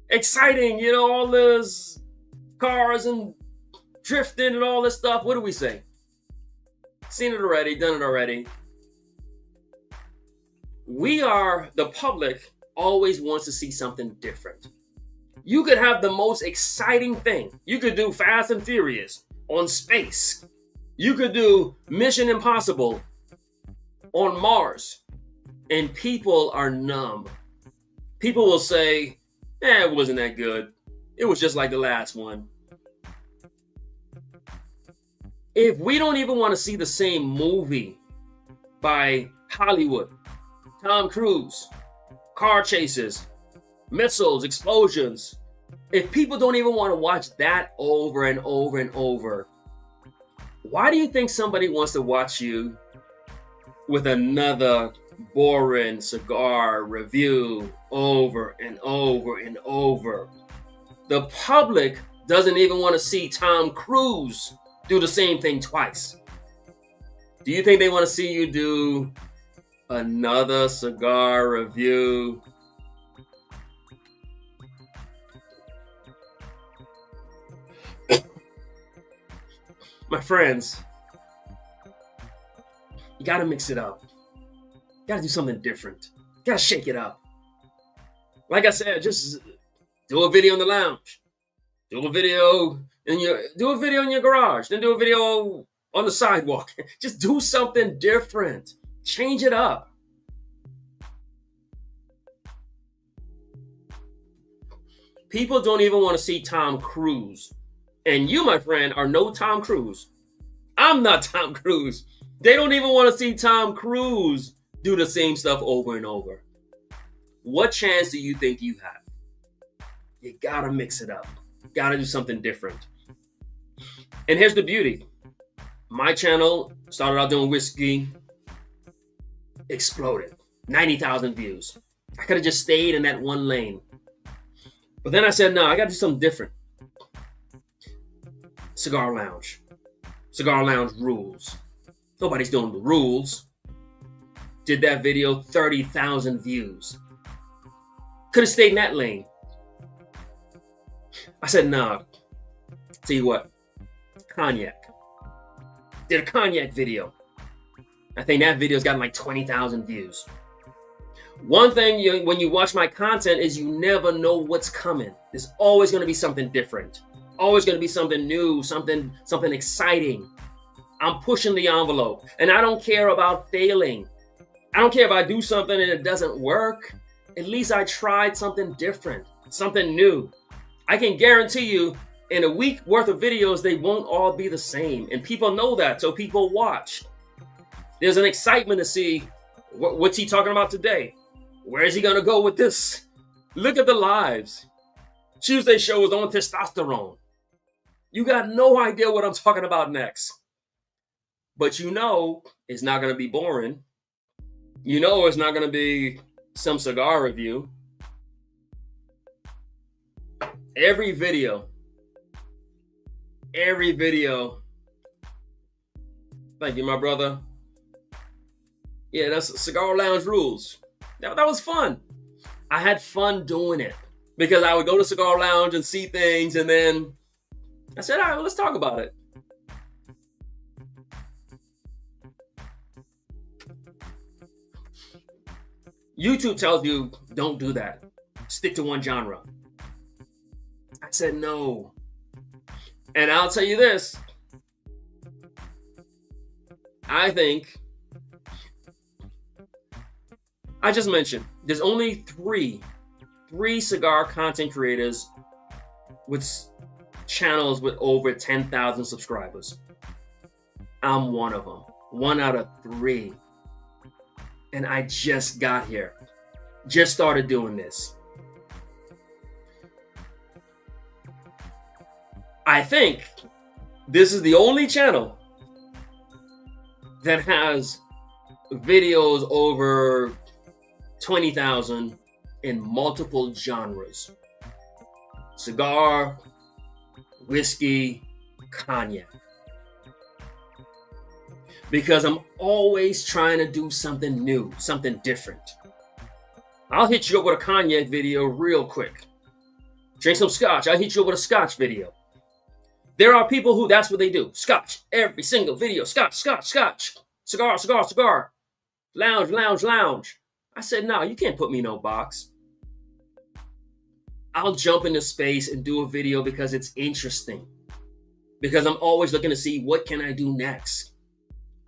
Exciting, all those cars and drifting and all this stuff. What do we say? Seen it already, done it already. The public always wants to see something different. You could have the most exciting thing. You could do Fast and Furious on space. You could do Mission Impossible on Mars. And people are numb. People will say, it wasn't that good. It was just like the last one. If we don't even want to see the same movie by Hollywood, Tom Cruise, car chases, missiles, explosions, if people don't even want to watch that over and over and over, why do you think somebody wants to watch you with another boring cigar review over and over and over? The public doesn't even want to see Tom Cruise do the same thing twice. Do you think they want to see you do another cigar review? My friends, you gotta mix it up. You gotta do something different. You gotta shake it up. Like I said, just do a video in the lounge. Do a video in your garage. Then do a video on the sidewalk. Just do something different. Change it up. People don't even want to see Tom Cruise. And you, my friend, are no Tom Cruise. I'm not Tom Cruise. They don't even want to see Tom Cruise do the same stuff over and over. What chance do you think you have? You gotta mix it up. Gotta do something different. And here's the beauty. My channel started out doing whiskey, exploded. 90,000 views. I could have just stayed in that one lane. But then I said, no, I gotta do something different. Cigar Lounge. Cigar Lounge rules. Nobody's doing the rules. Did that video, 30,000 views. Could have stayed in that lane. I said, nah. Tell you what, cognac. Did a cognac video. I think that video's gotten like 20,000 views. One thing when you watch my content is you never know what's coming. There's always going to be something different. Always going to be something new, something exciting. I'm pushing the envelope, and I don't care about failing. I don't care if I do something and it doesn't work. At least I tried something different, something new. I can guarantee you in a week worth of videos, they won't all be the same. And people know that, so people watch. There's an excitement to see what's he talking about today. Where is he going to go with this? Look at the lives. Tuesday show was on testosterone. You got no idea what I'm talking about next. But you know it's not going to be boring. You know it's not going to be some cigar review. Every video. Thank you, my brother. Yeah, that's Cigar Lounge rules. That was fun. I had fun doing it because I would go to Cigar Lounge and see things, and then I said, all right, well, let's talk about it. YouTube tells you don't do that. stick to one genre. I said no. And I'll tell you this. I think, I just mentioned, there's only three cigar content creators with channels with over 10,000 subscribers. I'm one of them. 1 out of 3. And I just got here. Just started doing this. I think this is the only channel that has videos over 20,000 in multiple genres. Cigar, whiskey, cognac. Because I'm always trying to do something new, something different. I'll hit you up with a cognac video real quick. Drink some scotch, I'll hit you up with a scotch video. There are people who that's what they do. Scotch. Every single video. Scotch, scotch, scotch. Cigar, cigar, cigar. Lounge, lounge, lounge. I said, no, you can't put me in no box. I'll jump into space and do a video because it's interesting. Because I'm always looking to see what can I do next.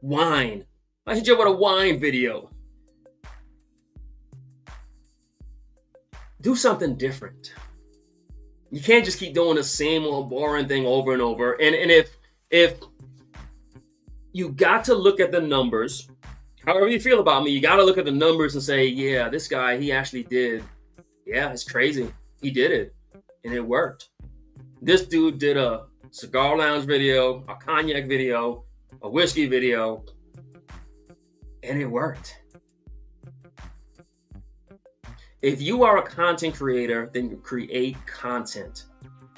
Wine. I hit you up with a wine video. Do something different. You can't just keep doing the same old boring thing over and over. And if you got to look at the numbers, however you feel about me, you got to look at the numbers and say, yeah, this guy, he actually did. Yeah, it's crazy. He did it. And it worked. This dude did a cigar lounge video, a cognac video, a whiskey video, and it worked. If you are a content creator, then you create content.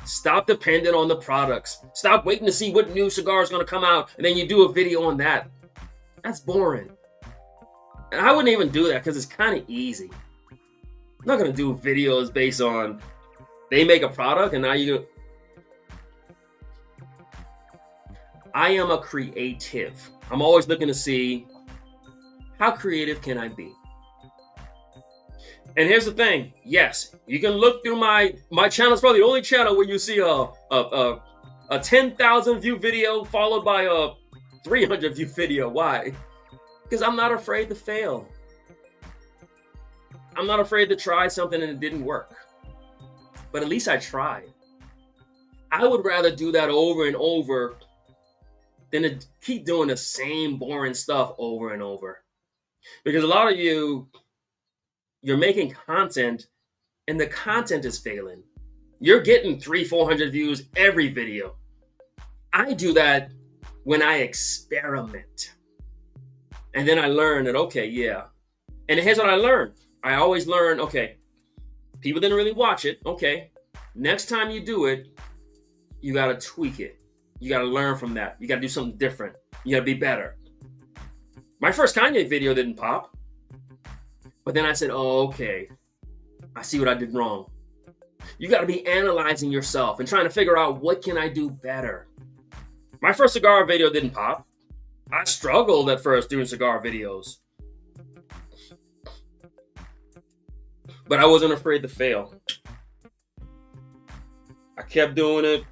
Stop depending on the products. Stop waiting to see what new cigar is going to come out, and then you do a video on that. That's boring. And I wouldn't even do that because it's kind of easy. I'm not going to do videos based on they make a product and now you... I am a creative. I'm always looking to see how creative can I be. And here's the thing. Yes, you can look through my channel. It's probably the only channel where you see a 10,000 view video followed by a 300 view video. Why? Because I'm not afraid to fail. I'm not afraid to try something and it didn't work. But at least I tried. I would rather do that over and over than to keep doing the same boring stuff over and over. Because a lot of you're making content and the content is failing. You're getting 300-400 views every video. I do that when I experiment. And then I learn that, okay, yeah. And here's what I learned. I always learn, okay, people didn't really watch it. Okay, next time you do it, you got to tweak it. You got to learn from that. You got to do something different. You got to be better. My first Kanye video didn't pop. But then I said, oh, okay, I see what I did wrong. You got to be analyzing yourself and trying to figure out what can I do better. My first cigar video didn't pop. I struggled at first doing cigar videos. But I wasn't afraid to fail. I kept doing it.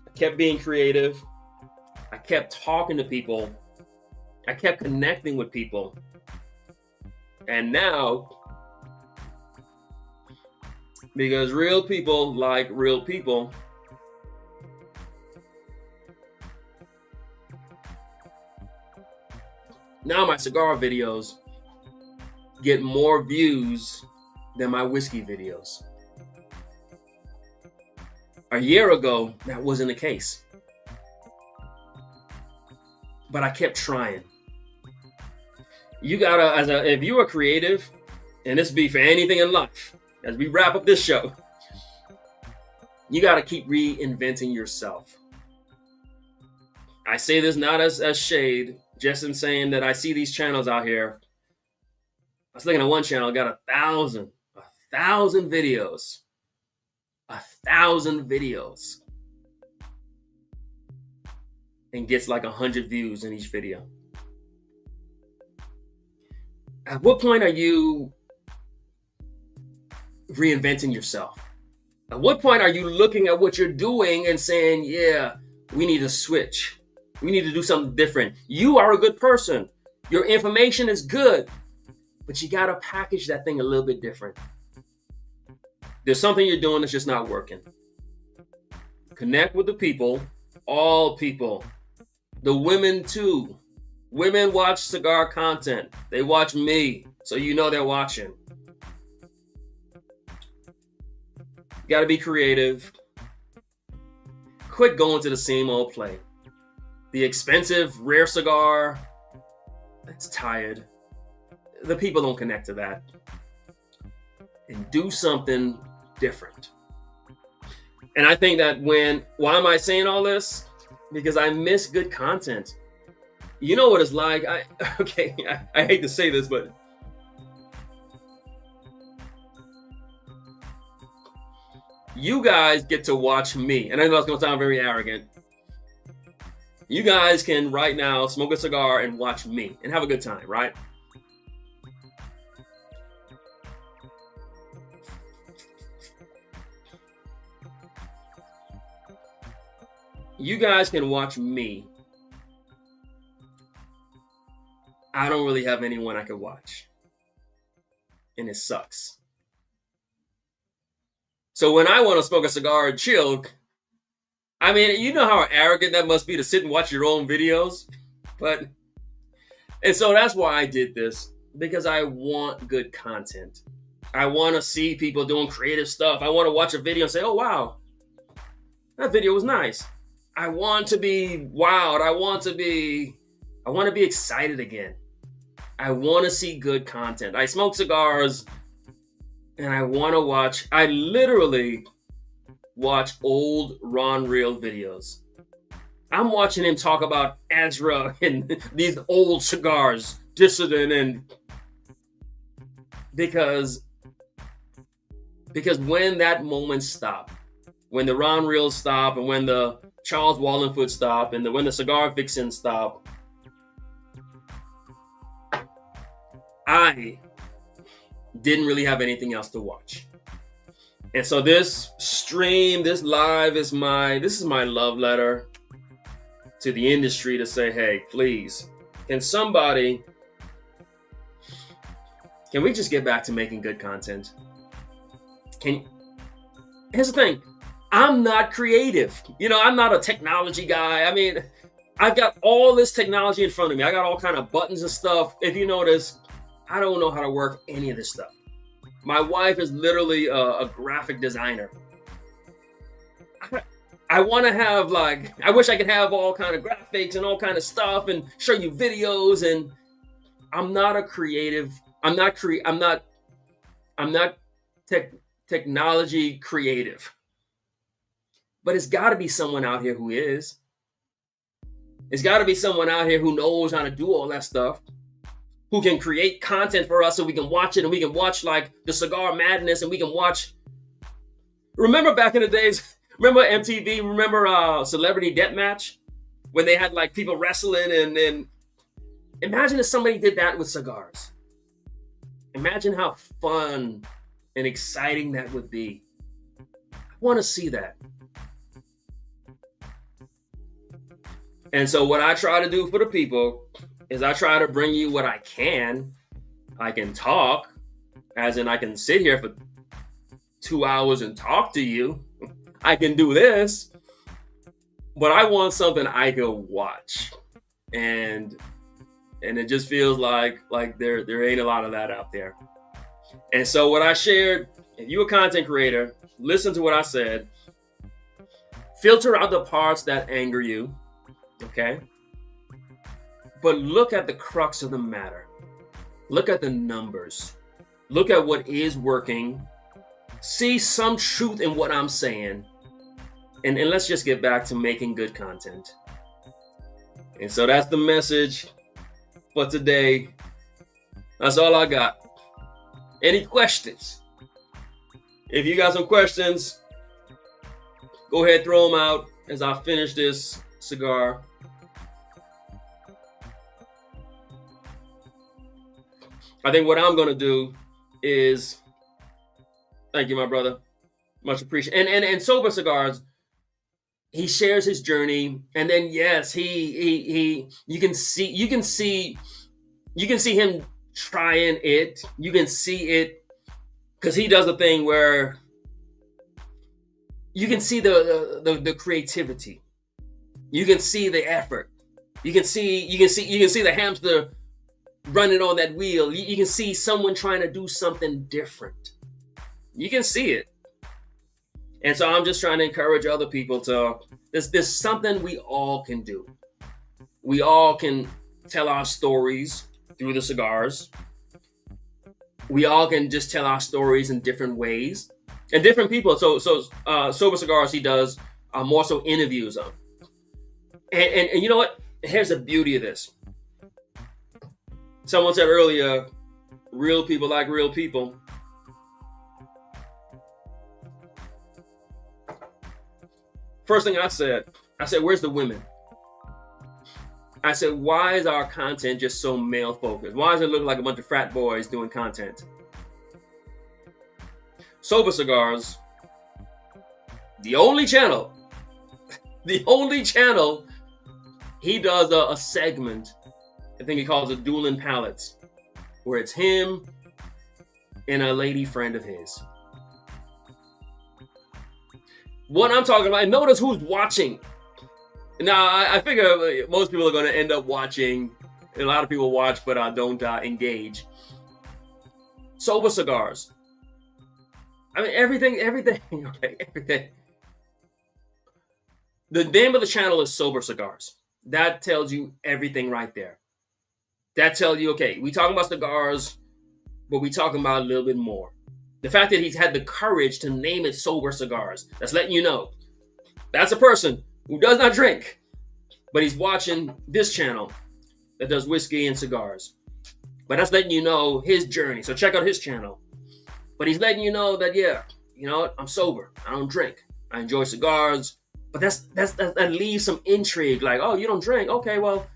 I kept being creative. I kept talking to people. I kept connecting with people. And now, because real people like real people, now my cigar videos get more views than my whiskey videos. A year ago, that wasn't the case. But I kept trying. You gotta, if you are creative, and this be for anything in life, as we wrap up this show, you gotta keep reinventing yourself. I say this not as shade, just in saying that I see these channels out here. I was looking at one channel, got 1,000 videos. 1,000 videos. And gets like 100 views in each video. At what point are you reinventing yourself? At what point are you looking at what you're doing and saying, yeah, we need to switch. We need to do something different. You are a good person. Your information is good, but you got to package that thing a little bit different. There's something you're doing that's just not working. Connect with the people, all people, the women too. Women watch Cigar Content. They watch me, so you know they're watching. You got to be creative. Quit going to the same old play. The expensive, rare cigar, it's tired. The people don't connect to that. And do something different. And I think that why am I saying all this? Because I miss good content. You know what it's like. I hate to say this, but you guys get to watch me. And I know it's going to sound very arrogant. You guys can right now smoke a cigar and watch me and have a good time, right? You guys can watch me. I don't really have anyone I could watch. And it sucks. So when I want to smoke a cigar and chill, I mean, you know how arrogant that must be to sit and watch your own videos? And so that's why I did this, because I want good content. I want to see people doing creative stuff. I want to watch a video and say, oh, wow, that video was nice. I want to be wowed. I want to be excited again. I want to see good content. I smoke cigars and I literally watch old Ron Real videos. I'm watching him talk about Ezra and these old cigars, Dissident, and because when that moment stopped, when the Ron Reels stop, and when the Charles Wallenfoot stop, and when the Cigar Vixen stop, I didn't really have anything else to watch. And so this stream, this live is my love letter to the industry to say, hey, please, can we just get back to making good content? Here's the thing. I'm not creative. I'm not a technology guy. I mean, I've got all this technology in front of me. I got all kind of buttons and stuff. If you notice, I don't know how to work any of this stuff. My wife is literally a graphic designer. I want to have I wish I could have all kind of graphics and all kind of stuff and show you videos. And I'm not a creative. I'm not technology creative. But it's got to be someone out here who is. It's got to be someone out here who knows how to do all that stuff, who can create content for us so we can watch it, and we can watch the Cigar Madness, and we can watch. Remember back in the days, remember MTV, remember Celebrity Deathmatch? When they had people wrestling, and imagine if somebody did that with cigars. Imagine how fun and exciting that would be. I want to see that. And so what I try to do for the people is I try to bring you what I can. I can talk, as in I can sit here for 2 hours and talk to you. I can do this, but I want something I can watch. And it just feels like there ain't a lot of that out there. And so what I shared, if you're a content creator, listen to what I said. Filter out the parts that anger you. Okay? But look at the crux of the matter. Look at the numbers. Look at what is working. See some truth in what I'm saying. And let's just get back to making good content. And so that's the message for today. That's all I got. Any questions? If you got some questions, go ahead, throw them out as I finish this cigar. I think what I'm going to do is, Thank you, my brother. Much appreciated. And Sober Cigars, he shares his journey, and then yes, he you can see him trying it. You can see it because he does a thing where you can see the creativity. You can see the effort. You can see the hamster running on that wheel. You can see someone trying to do something different. You can see it. And so I'm just trying to encourage other people to there's something we all can do. We all can tell our stories through the cigars. We all can just tell our stories in different ways. And different people. So Sober Cigars, he does more so interviews of. And you know what? Here's the beauty of this. Someone said earlier, real people like real people. First thing I said, where's the women? I said, why is our content just so male focused? Why does it look like a bunch of frat boys doing content? Sober Cigars, the only channel, he does a segment, I think he calls it Dueling Palettes, where it's him and a lady friend of his. What I'm talking about, and notice who's watching. Now, I figure most people are going to end up watching. A lot of people watch, but don't engage. Sober Cigars. I mean, everything, okay, everything. The name of the channel is Sober Cigars. That tells you everything right there. That tells you, okay, we talking about cigars, but we talking about a little bit more. The fact that he's had the courage to name it Sober Cigars, that's letting you know. That's a person who does not drink, but he's watching this channel that does whiskey and cigars. But that's letting you know his journey. So check out his channel. But he's letting you know that, yeah, you know what? I'm sober. I don't drink. I enjoy cigars. But that leaves some intrigue. Like, oh, you don't drink? Okay, well,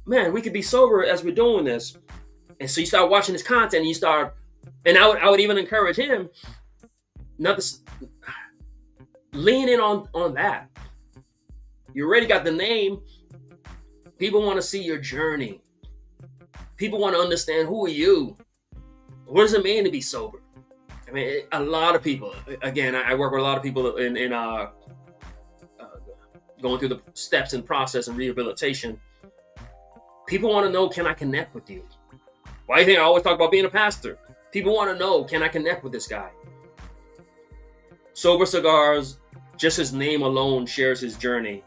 man, we could be sober as we're doing this. And so you start watching his content and you start, and I would even encourage him not to lean in on that. You already got the name. People want to see your journey. People want to understand, who are you? What does it mean to be sober? I mean, a lot of people, again, I work with a lot of people in going through the steps and process and rehabilitation. People want to know, can I connect with you? Why do you think I always talk about being a pastor? People want to know, can I connect with this guy? Sober Cigars, just his name alone shares his journey.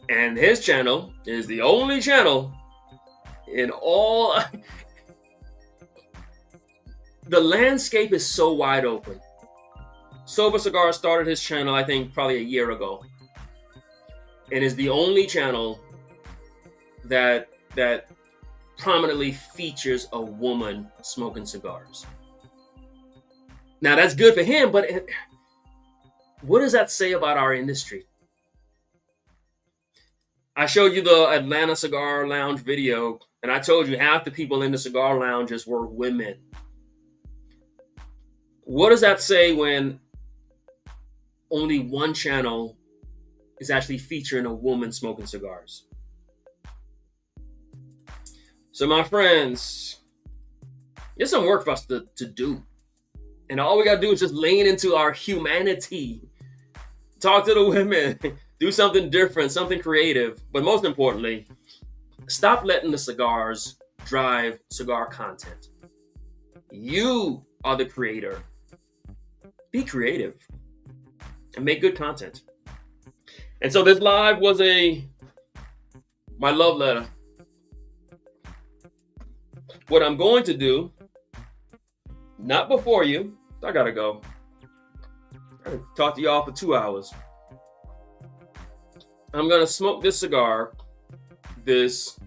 And his channel is the only channel in all... The landscape is so wide open. Sober Cigars started his channel, I think, probably a year ago. And is the only channel that prominently features a woman smoking cigars. Now, that's good for him, but what does that say about our industry? I showed you the Atlanta Cigar Lounge video, and I told you half the people in the cigar lounges were women. What does that say when only one channel is actually featuring a woman smoking cigars? So my friends, there's some work for us to do. And all we got to do is just lean into our humanity. Talk to the women. Do something different, something creative. But most importantly, stop letting the cigars drive cigar content. You are the creator. Be creative and make good content. And so this live was my love letter. What I'm going to do, not before you, I gotta go. I gotta talk to y'all for 2 hours. I'm gonna smoke this cigar, this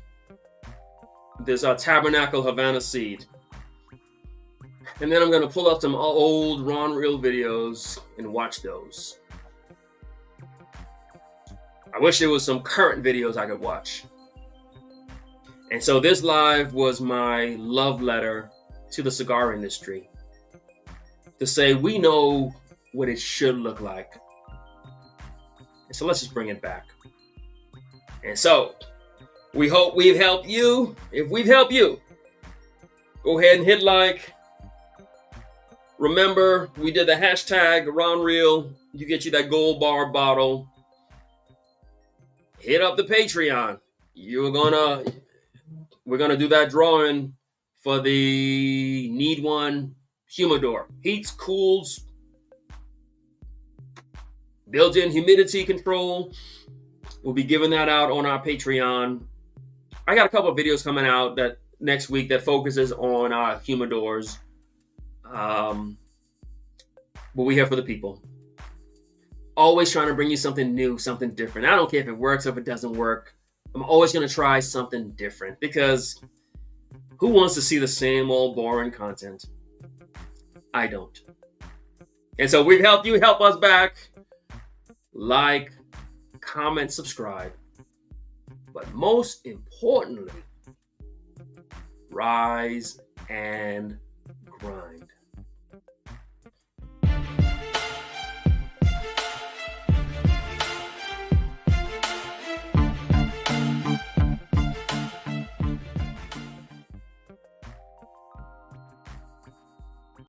Tabernacle Havana Seed. And then I'm going to pull up some old Ron Reel videos and watch those. I wish there was some current videos I could watch. And so this live was my love letter to the cigar industry. to say we know what it should look like. And so let's just bring it back. And so we hope we've helped you. If we've helped you, go ahead and hit like. Remember, we did the hashtag around reel. You get you that gold bar bottle. Hit up the Patreon. We're gonna do that drawing for the Need One humidor. Heats, cools, built-in humidity control. We'll be giving that out on our Patreon. I got a couple of videos coming out that next week that focuses on our humidors. But we're here for the people. Always trying to bring you something new, something different. I don't care if it works or if it doesn't work. I'm always going to try something different because who wants to see the same old boring content? I don't. And so we've helped you, help us back. Like, comment, subscribe. But most importantly, rise and grind.